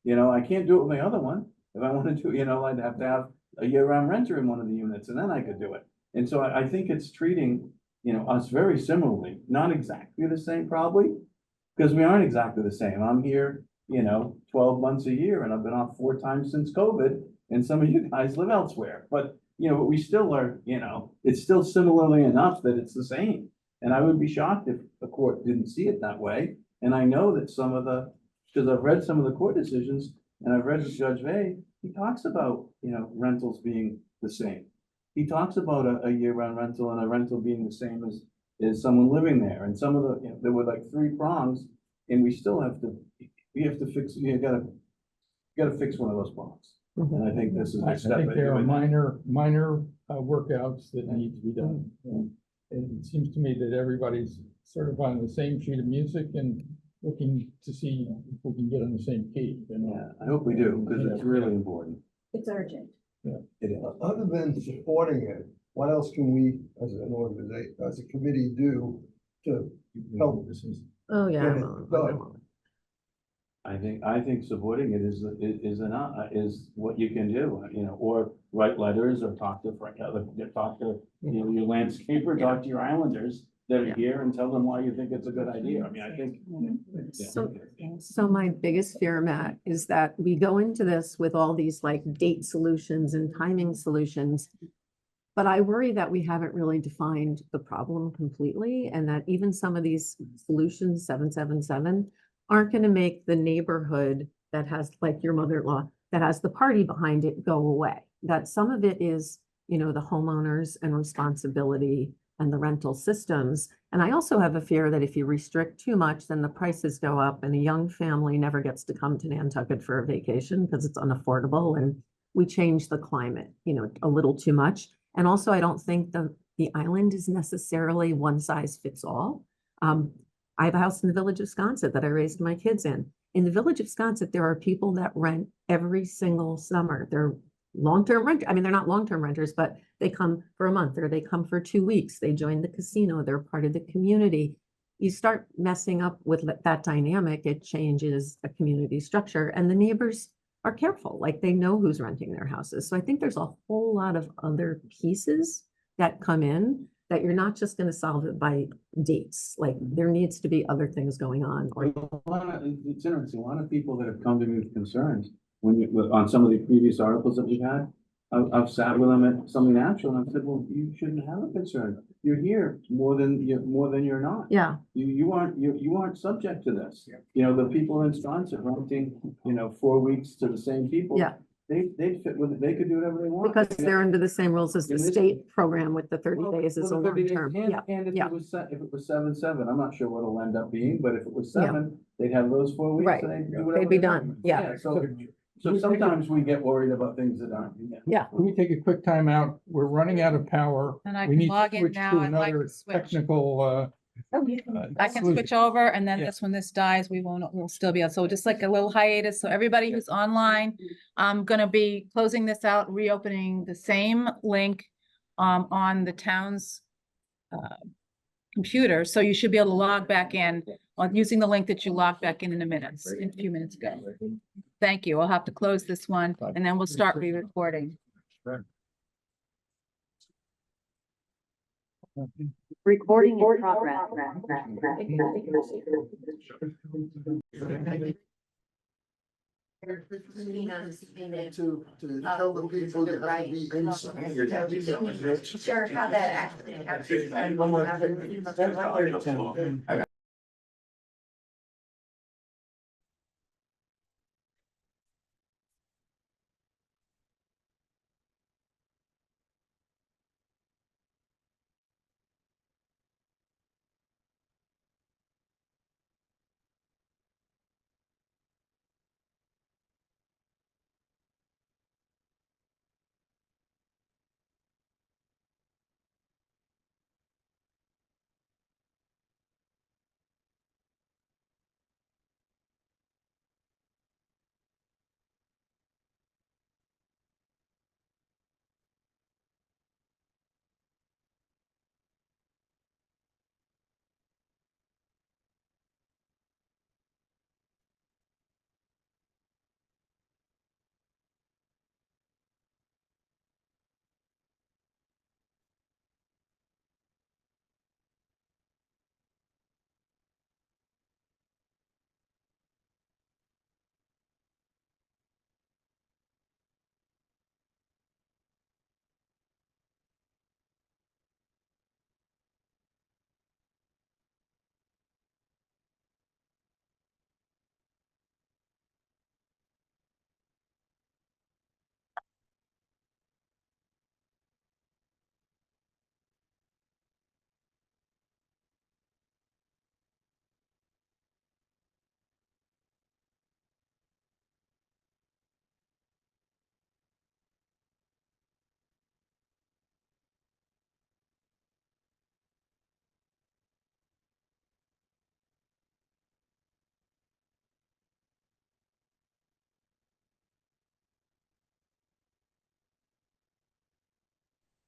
I can't do it with my other one. If I wanted to, I'd have to have a year-round renter in one of the units and then I could do it. And so I think it's treating, us very similarly, not exactly the same probably, because we aren't exactly the same. I'm here, 12 months a year and I've been off 4 times since COVID and some of you guys live elsewhere, but but we still are, it's still similarly enough that it's the same. And I would be shocked if the court didn't see it that way. And I know that because I've read some of the court decisions and I've read Judge Vey, he talks about, rentals being the same. He talks about a year-round rental and a rental being the same as someone living there. And some of there were like 3 prongs and we have to fix, gotta fix one of those prongs. And I think this is I a step. think there are minor workouts that need to be done. And it seems to me that everybody's sort of on the same sheet of music and looking to see if we can get on the same key. Yeah, I hope we do, because it's really important. It's urgent. It is. Other than supporting it, what else can we, as an organization, as a committee, do to help Oh, yeah. get it done? I think supporting it is what you can do, or write letters or talk to your landscaper, talk to your islanders that are here and tell them why you think it's a good idea. I mean, I think. So my biggest fear, Matt, is that we go into this with all these like date solutions and timing solutions. But I worry that we haven't really defined the problem completely and that even some of these solutions, 777, aren't going to make the neighborhood that has, like your mother-in-law, that has the party behind it go away. That some of it is, the homeowners and responsibility and the rental systems. And I also have a fear that if you restrict too much, then the prices go up and a young family never gets to come to Nantucket for a vacation because it's unaffordable and we change the climate, a little too much. And also, I don't think the island is necessarily one size fits all. I have a house in the village of Sconset that I raised my kids in. In the village of Sconset, there are people that rent every single summer. They're long-term renters. I mean, they're not long-term renters, but they come for a month or they come for 2 weeks. They join the casino. They're part of the community. You start messing up with that dynamic, it changes a community structure and the neighbors are careful, like they know who's renting their houses. So I think there's a whole lot of other pieces that come in that you're not just going to solve it by dates. Like there needs to be other things going on. It's interesting. A lot of people that have come to me with concerns on some of the previous articles that we've had, I've sat with them at something natural and I've said, well, you shouldn't have a concern. You're here more than you're not. Yeah. You aren't subject to this. You know, the people in Sconset renting, 4 weeks to the same people. Yeah. They fit with it. They could do whatever they want. Because they're under the same rules as the In this- state program with the 30 days is a Well, the 30 long days, term. and- Yeah, And if yeah. it was if it was 7/7, I'm not sure what it'll end up being, but if it was Yeah. 7, they'd have those 4 weeks. Right. And they'd do whatever They'd be they want. done. Yeah. So sometimes we get worried about things that aren't. Yeah. Can we take a quick time out? We're running out of power. And I We can need to log in switch now to and I can another switch. technical, I can solution. switch over and then Yeah. when this dies, we'll still be on. So just like a little hiatus. So everybody who's online, I'm gonna be closing this out, reopening the same link on the town's computer. So you should be able to log back in on using the link that you logged back in a few minutes ago. Thank you. I'll have to close this one and then we'll start re-recording. Recording in progress. To tell the people that have to be inside. Sure, how that actually.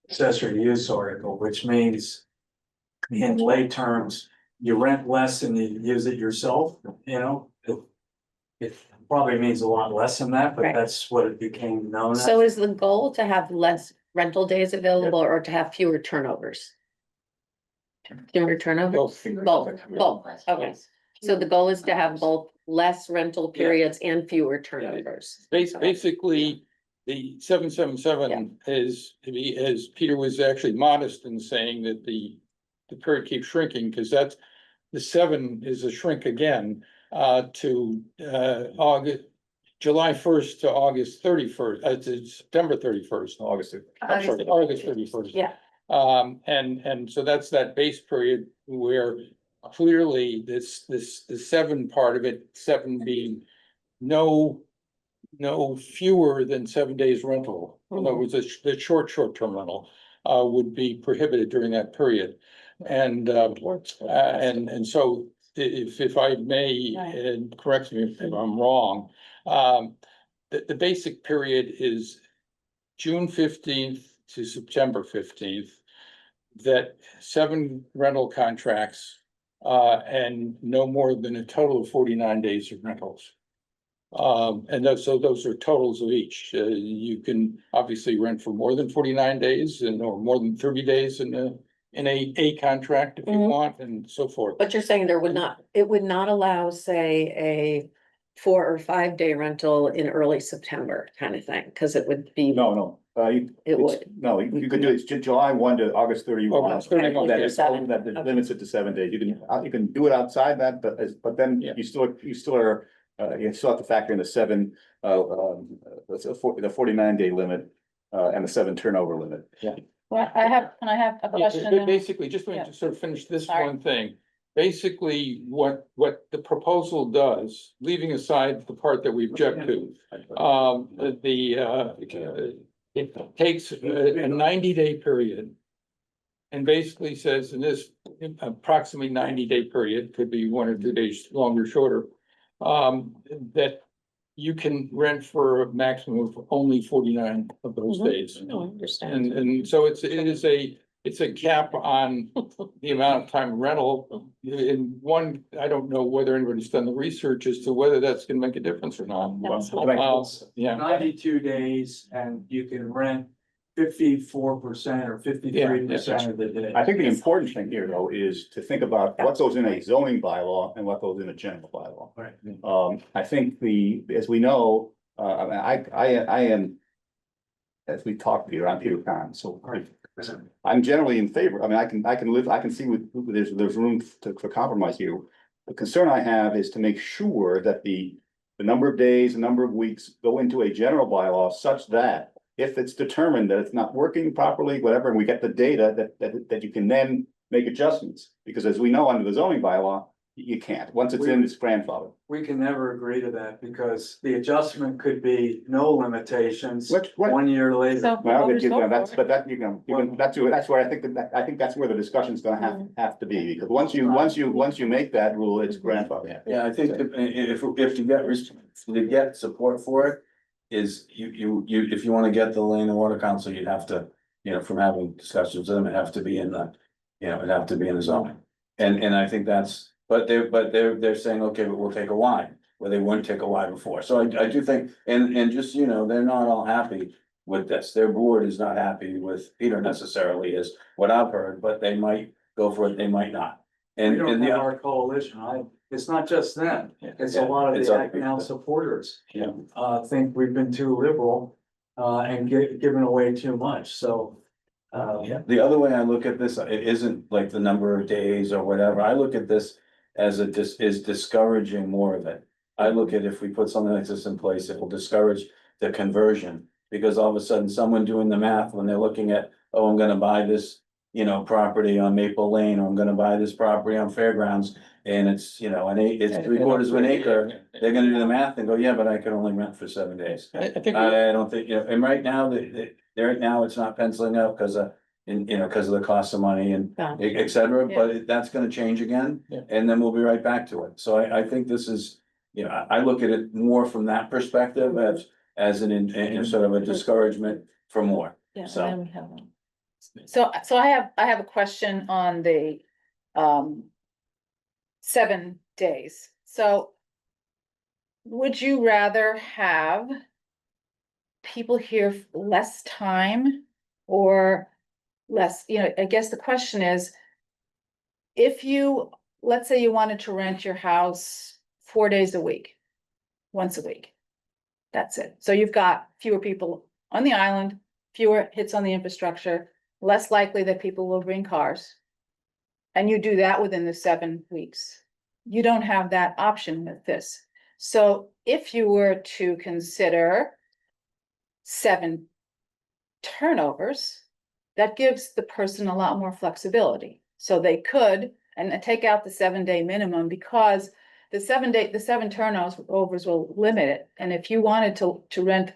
Accessory use article, which means in lay terms, you rent less and you use it yourself, it probably means a lot less than that, but Right. that's what it became known as. So is the goal to have less rental days available or to have fewer turnovers? Fewer turnovers? Both, okay. So the goal is to have both less rental periods and fewer turnovers. Basically, the 777 is Peter was actually modest in saying that the period keeps shrinking, because that's, the 7 is a shrink again, to July 1st to August 31st, to September 31st. I'm sorry, August 31st. Yeah. And so that's that base period where clearly the 7 part of it, 7 being no fewer than 7 days rental. In other words, the short-term rental would be prohibited during that period. And so if I may, and correct me if I'm wrong, the basic period is June 15th to September 15th, that 7 rental contracts and no more than a total of 49 days of rentals. And those are totals of each. You can obviously rent for more than 49 days or more than 30 days in a contract if you want, and so forth. But you're saying it would not allow, say, 4 or 5 day rental in early September kind of thing, because it would be. No, It it's- would. No, you could do it July 1 to August 31. August 31, That is, seven. that Okay. limits it to 7 days. You can do it outside that, but then Yeah. you still are, you still have to factor in the the 49-day limit, and the 7 turnover limit. Yeah. Well, can I have a Yeah, question? basically, just want Yeah. to sort of finish this Sorry. one thing. Basically, what the proposal does, leaving aside the part that we object to, it takes a 90-day period. And basically says in this approximately 90-day period, could be 1 or 2 days longer, shorter, that you can rent for a maximum of only 49 of those days. No, I understand. And so it's a cap on the amount of time rental. In one, I don't know whether anybody's done the research as to whether that's gonna make a difference or not. Yeah. 92 days and you can rent 54% or 53% of the day. I think the important thing here, though, is to think about what goes in a zoning bylaw and what goes in a general bylaw. Right. I think as we know, I am, as we talk, Peter, I'm Peter Khan, so I'm generally in favor. I mean, I can see there's room for compromise here. The concern I have is to make sure that the number of days, the number of weeks go into a general bylaw such that if it's determined that it's not working properly, whatever, and we get the data that you can then make adjustments. Because as we know, under the zoning bylaw, you can't. Once it's in, it's grandfathered. We can never agree to that because the adjustment could be no limitations What? 1 year later. So- Well, Voters go that's, for but that, that's where I think that's where the discussion's gonna have to be, because once you make that rule, it's grandfathered. Yeah, I think if to get support for it, is if you wanna get the Land and Water Council, you'd have to, from having discussions with them, it'd have to be in it'd have to be in the zoning. And I think that's, but they're saying, okay, but we'll take a Y, where they wouldn't take a Y before. So I do think, and just, they're not all happy with this. Their board is not happy with Peter necessarily, is what I've heard, but they might go for it, they might not. We And don't the have our coalition. It's not just them. It's a lot of It's the other Act Now people. supporters. Yeah. Think we've been too liberal, and giving away too much. So, The other way I look at this, it isn't like the number of days or whatever. I look at this as is discouraging more of it. I look at if we put something like this in place, it will discourage the conversion. Because all of a sudden, someone doing the math, when they're looking at, oh, I'm gonna buy this, property on Maple Lane, or I'm gonna buy this property on Fairgrounds. And it's, it's 3/4 of an acre, they're gonna do the math and go, yeah, but I could only rent for 7 days. I think. I don't think, and right now, right now, it's not penciling out because of the cost of money and et cetera, Yeah. but that's gonna change again. Yeah. And then we'll be right back to it. So I think this is, I look at it more from that perspective as in sort of a discouragement for more. Yeah, and So. then we have one. So I have a question on the 7 days. So would you rather have people here less time or less, I guess the question is, if let's say you wanted to rent your house 4 days a week, once a week. That's it. So you've got fewer people on the island, fewer hits on the infrastructure, less likely that people will bring cars. And you do that within the 7 weeks. You don't have that option with this. So if you were to consider 7 turnovers, that gives the person a lot more flexibility. So they could, and take out the 7-day minimum, because the 7 turnovers will limit it. And if you wanted to rent,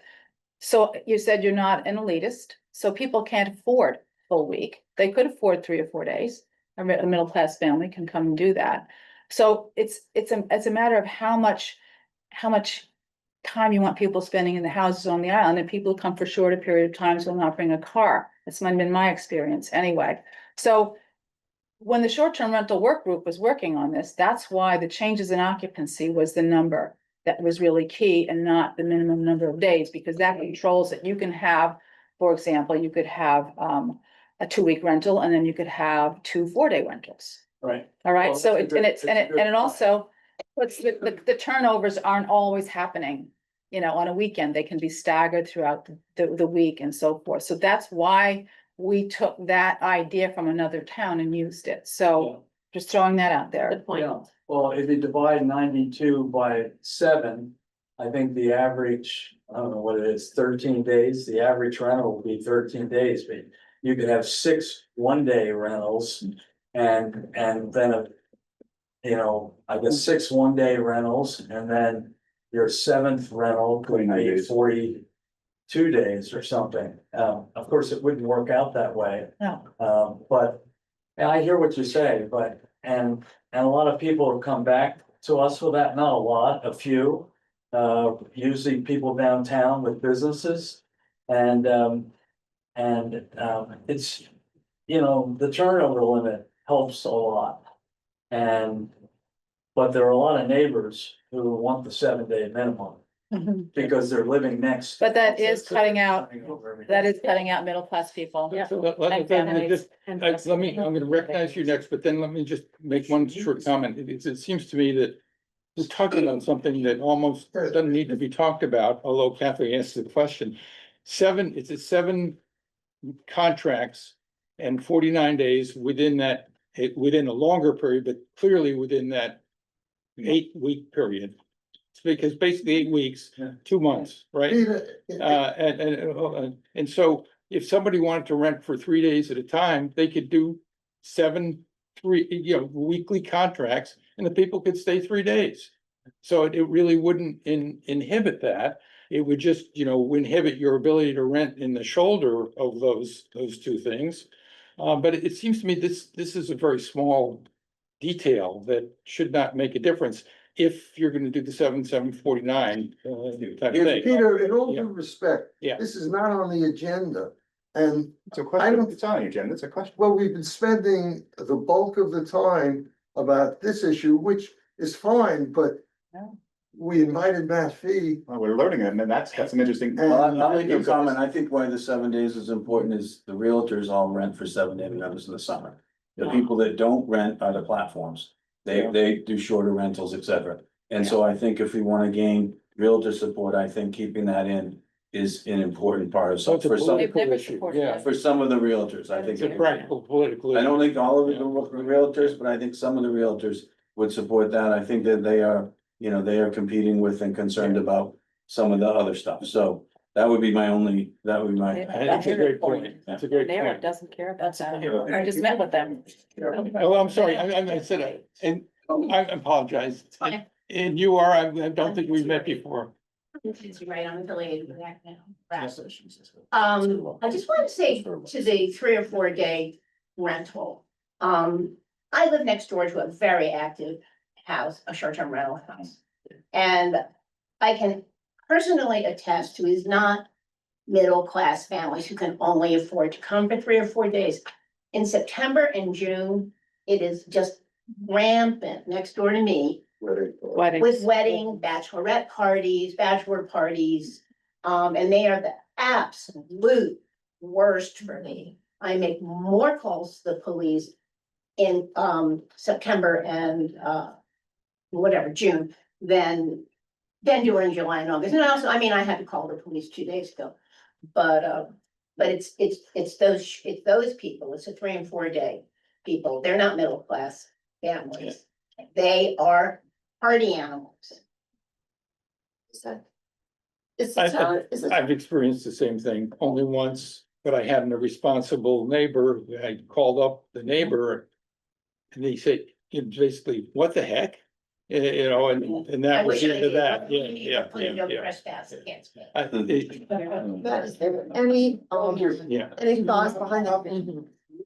so you said you're not an elitist, so people can't afford full week. They could afford 3 or 4 days. A middle-class family can come and do that. So it's a matter of how much time you want people spending in the houses on the island, and people come for shorter period of times will not bring a car. That's been my experience anyway. So when the short-term rental work group was working on this, that's why the changes in occupancy was the number that was really key, and not the minimum number of days, because that controls it. You can have, for example, you could have a 2-week rental, and then you could have 2 4-day rentals. right. All right, Well, so that's a it, good- and it that's a good also, What's the turnovers aren't always happening, you know, on a weekend. They can be staggered throughout the week and so forth. So that's why we took that idea from another town and used it. So just throwing that out there. Yeah, well, if you divide 92 by 7, I think the average, I don't know what it is, 13 days, the average rental will be 13 days, but you could have 6 one-day rentals and then you know, I guess 6 one-day rentals, and then your 7th rental could 29 be days. 42 days or something. Of course, it wouldn't work out that way. No. But and I hear what you say, but and a lot of people have come back to us for that, not a lot, a few. Usually people downtown with businesses and it's, you know, the turnover limit helps a lot. But there are a lot of neighbors who want the 7-day minimum because they're living next. But that is cutting out middle-class people. So let And families. me, I'm gonna recognize you next, but then let me just make one short comment. It seems to me that we're talking on something that almost doesn't need to be talked about, although Kathy asked the question. It's 7 contracts and 49 days within that, within a longer period, but clearly within that 8-week period. It's because basically 8 weeks, 2 months, right? And so if somebody wanted to rent for 3 days at a time, they could do 7 weekly contracts and the people could stay 3 days. So it really wouldn't inhibit that. It would just, inhibit your ability to rent in the shoulder of those 2 things. But it seems to me this is a very small detail that should not make a difference if you're gonna do the 749 type of thing. Peter, in all Yeah. due respect, Yeah. this is not on the agenda. And It's a question, it's on the agenda, it's a question. well, we've been spending the bulk of the time about this issue, which is fine, but we invited Matt Fee. Well, we're learning it, and that's an interesting. I'll make a comment. I think why the 7 days is important is the realtors all rent for 7-day rentals in the summer. The people that don't rent are the platforms. They do shorter rentals, et cetera. And so I think if we want to gain realtor support, I think keeping that in is an important part of So it's a for some, political issue, yeah. for some of the realtors, I think. It's a practical political. I don't think all of the realtors, but I think some of the realtors would support that. I think that they are, they are competing with and concerned about some of the other stuff. So that would be my. That's a great point. That's a great Narrative point. doesn't care about that. I just met with them. Oh, I'm sorry, I said, and I apologize. Fine. And you are, I don't think we've met before. Right, I'm affiliated with that now. I just want to say to the 3 or 4 day rental. I live next door to a very active house, a short-term rental house. And I can personally attest to is not middle-class families who can only afford to come for 3 or 4 days. In September and June, it is just rampant next door to me. With wedding, bachelorette parties, bachelor parties, and they are the absolute worst for me. I make more calls to the police in September and June than during July and August. And also, I had to call the police 2 days ago. But it's those people. It's a 3 and 4 day people. They're not middle class families. They are party animals. I've experienced the same thing only once, but I had a responsible neighbor. I called up the neighbor. And he said, basically, what the heck? And that was the end of that. Yeah. Any thoughts behind that?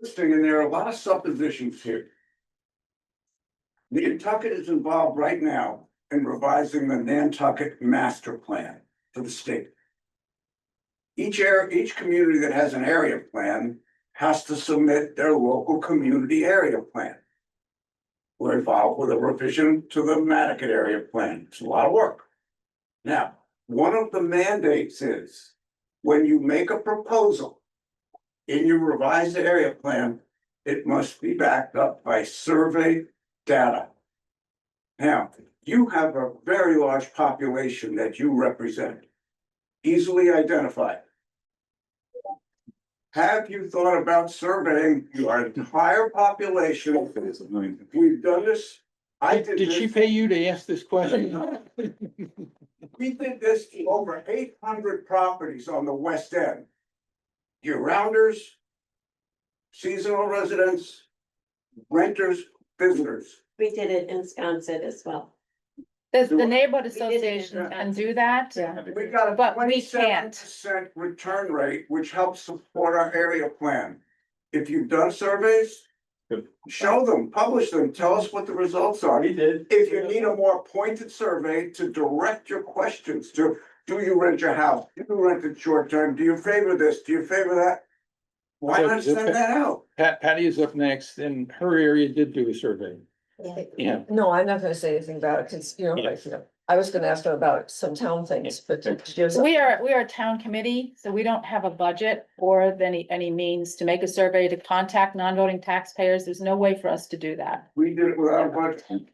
Listening, and there are a lot of suppositions here. Nantucket is involved right now in revising the Nantucket Master Plan for the state. Each community that has an area plan has to submit their local community area plan. We're involved with a revision to the Nantucket area plan. It's a lot of work. Now, one of the mandates is when you make a proposal in your revised area plan, it must be backed up by survey data. Now, You have a very large population that you represent, easily identified. Have you thought about surveying your entire population? We've done this. I did Did she this. pay you to ask this question? We did this to over 800 properties on the west end. Year-rounders, seasonal residents, renters, visitors. We did it in Wisconsin as well. The neighborhood We did it in association can do that. We got a But we 27% return rate, which helps support our area plan. If you've done surveys, show them, publish them, tell us what the results are. We did. If you need a more pointed survey to direct your questions to, do you rent your house? Do you rent it short term? Do you favor this? Do you favor that? Why not send that out? Patty is up next, and her area did do a survey. Yeah. No, I'm not gonna say anything about it, because, I was gonna ask her about some town things, but We are a town committee, so we don't have a budget or any means to make a survey to contact non-voting taxpayers. There's no way for us to do that. We did it without a budget.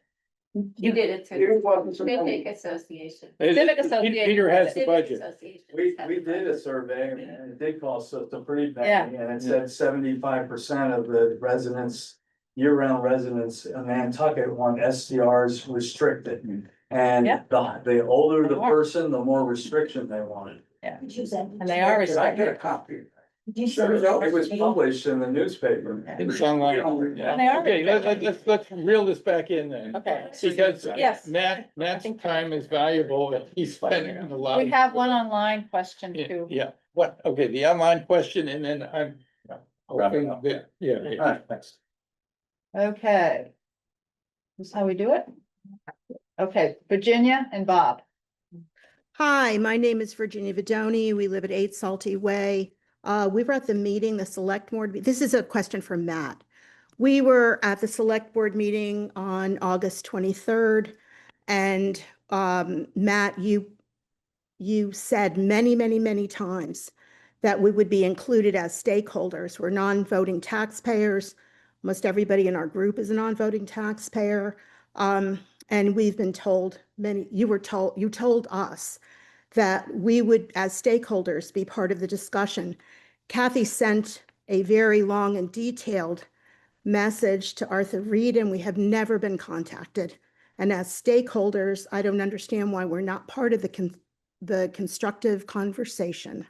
You did it It wasn't through so- Civic Association. Civic Association. Peter has the Civic budget. Association We has the did budget. a survey and it did cost us a pretty Yeah. penny, and it said 75% of the residents, year-round residents in Nantucket want SDRs restricted. And Yeah. the older the They are. person, the more restriction they wanted. And they are Did I get a restricted. copy? It was published in the newspaper. It's online. Yeah. And they are Okay, let's reel this back in then. Okay. Because Yes. Matt's time is valuable and he's spending a lot. We have one online question Yeah, too. yeah, what, okay, the online question, and then I'm hoping that, yeah. All right, thanks. Okay. This is how we do it? Okay, Virginia and Bob. Hi, my name is Virginia Vidoni. We live at 8 Salty Way. We were at the meeting, the select board. This is a question for Matt. We were at the select board meeting on August 23rd. And Matt, you said many, many, many times that we would be included as stakeholders. We're non-voting taxpayers. Almost everybody in our group is a non-voting taxpayer. And we've been told you told us that we would, as stakeholders, be part of the discussion. Kathy sent a very long and detailed message to Arthur Reed, and we have never been contacted. And as stakeholders, I don't understand why we're not part of the constructive conversation.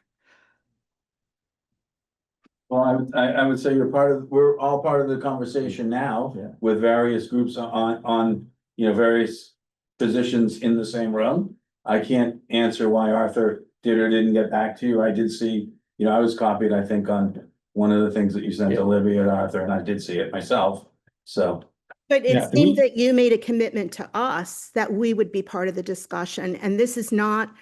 Well, I would say we're all part of the conversation now with various groups on, various positions in the same room. I can't answer why Arthur did or didn't get back to you. I did see, I was copied, I think, on one of the things that you sent to Libby and Arthur, and I did see it myself, so. But it seems that you made a commitment to us that we would be part of the discussion, and this is not,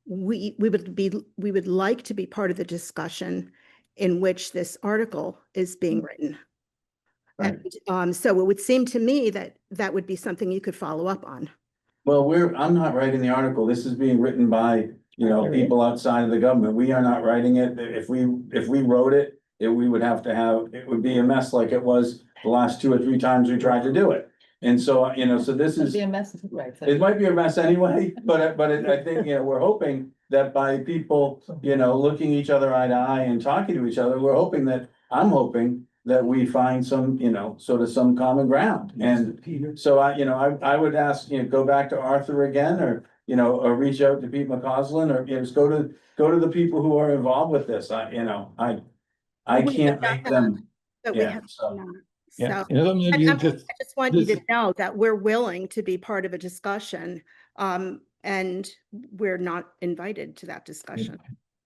we would like to be part of the discussion in which this article is being written. Right. And so it would seem to me that that would be something you could follow up on. Well, I'm not writing the article. This is being written by, people outside of the government. We are not writing it. If we wrote it, we would have to it would be a mess like it was the last 2 or 3 times we tried to do it. And so, so this It'd is, be a mess, right? it might be a mess anyway, but I think, we're hoping that by people, looking each other eye to eye and talking to each other, I'm hoping that we find some, sort of some common ground. And so I would ask, go back to Arthur again, or, or reach out to Pete McCausland, or just go to the people who are involved with this. I can't make them. But we Yeah, have so. not. Yeah. So I just want you to know that we're willing to be part of a discussion, and we're not invited to that discussion.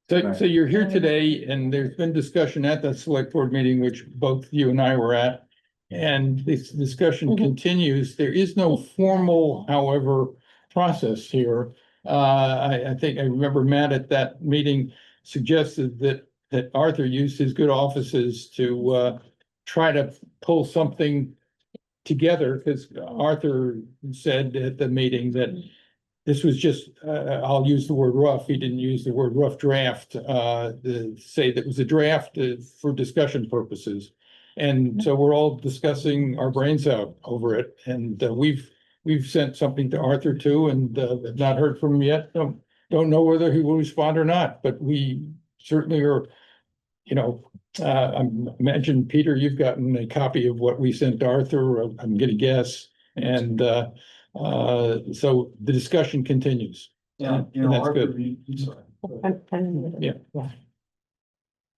So you're here today, and there's been discussion at that select board meeting, which both you and I were at. And this discussion continues. There is no formal, however, process here. I think I remember Matt at that meeting suggested that Arthur used his good offices to try to pull something together, because Arthur said at the meeting that this was just, I'll use the word rough. He didn't use the word rough draft, to say that it was a draft for discussion purposes. And so we're all discussing our brains out over it. And we've we've sent something to Arthur too, and have not heard from him yet. Don't know whether he will respond or not, but we certainly are, you know, I imagine, Peter, you've gotten a copy of what we sent to Arthur, I'm gonna guess. And so the discussion continues. Yeah, you And know, that's Arthur, good. Yeah.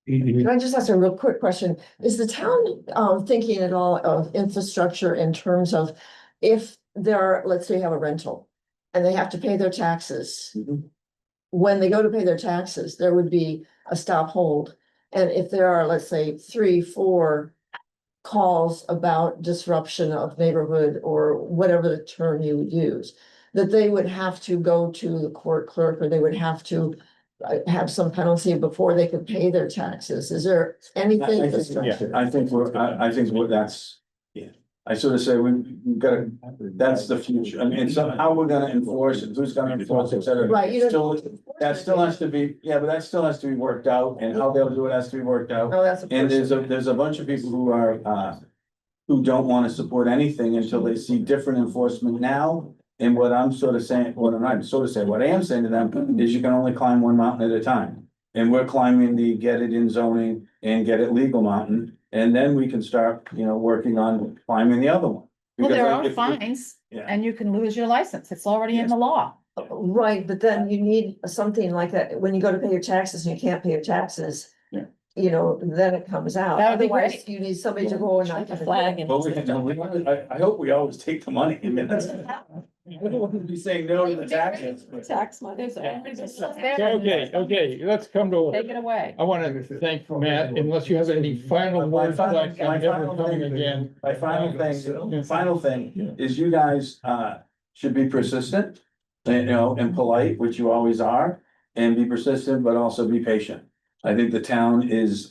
Can I just ask a real quick question? Is the town thinking at all of infrastructure in terms of if there are, let's say, have a rental and they have to pay their taxes? When they go to pay their taxes, there would be a stop hold. And if there are, let's say, 3, 4 calls about disruption of neighborhood or whatever the term you would use, that they would have to go to the court clerk or they would have to have some penalty before they could pay their taxes. Is there anything? I think that's, yeah. I sort of say we've got to, that's the future. I mean, so how we're gonna enforce it, who's gonna enforce, et cetera. Right, you Still, that still has to be, yeah, but that still has to be worked out, and how they'll do it has to be worked out. No, that's. And there's a bunch of people who are, who don't want to support anything until they see different enforcement now. And what I'm sort of saying, what I am saying to them is you can only climb one mountain at a time. And we're climbing the get it in zoning and get it legal mountain, and then we can start, you know, working on climbing the other one. Well, there Because are if- fines Yeah. and you can lose your license. It's already in the law. Right, but then you need something like that, when you go to pay your taxes and you can't pay your taxes. Yeah. You know, then it comes out. That would be Otherwise, great. you need somebody to go and Check the not. flag and. Well, I hope we always take the money. I mean, that's. I don't want to be saying no to the taxes. but- Tax money. Okay, let's come to. Take it away. I want to thank Matt, unless you have any final words, like I'm never coming again. My final thing is you guys, should be persistent, you know, and polite, which you always are, and be persistent, but also be patient. I think the town has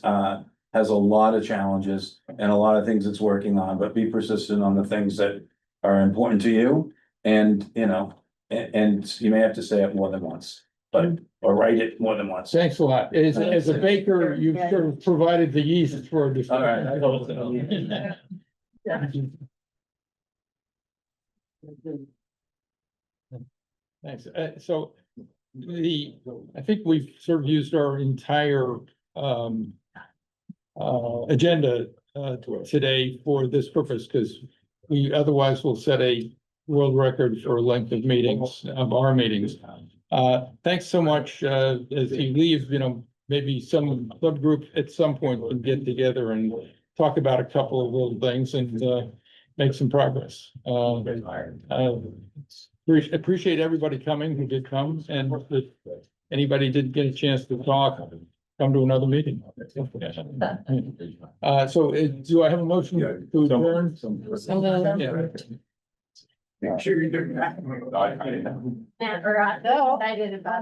a lot of challenges and a lot of things it's working on, but be persistent on the things that are important to you. And, you know, and you may have to say it more than once, but, or write it more than once. Thanks a lot. As a baker, you've sort of provided the yeast for a All right, I hope discussion. so. Thanks. So I think we've sort of used our entire agenda today for this purpose, because we otherwise will set a world record for length of meetings, of our meetings. Thanks so much. As you leave, you know, maybe some subgroup at some point can get together and talk about a couple of little things and make some progress. Appreciate everybody coming who did come, and if anybody didn't get a chance to talk, come to another meeting. So do I have a motion to adjourn? Yeah. Make sure you do that. Matt, or I, no, I did about.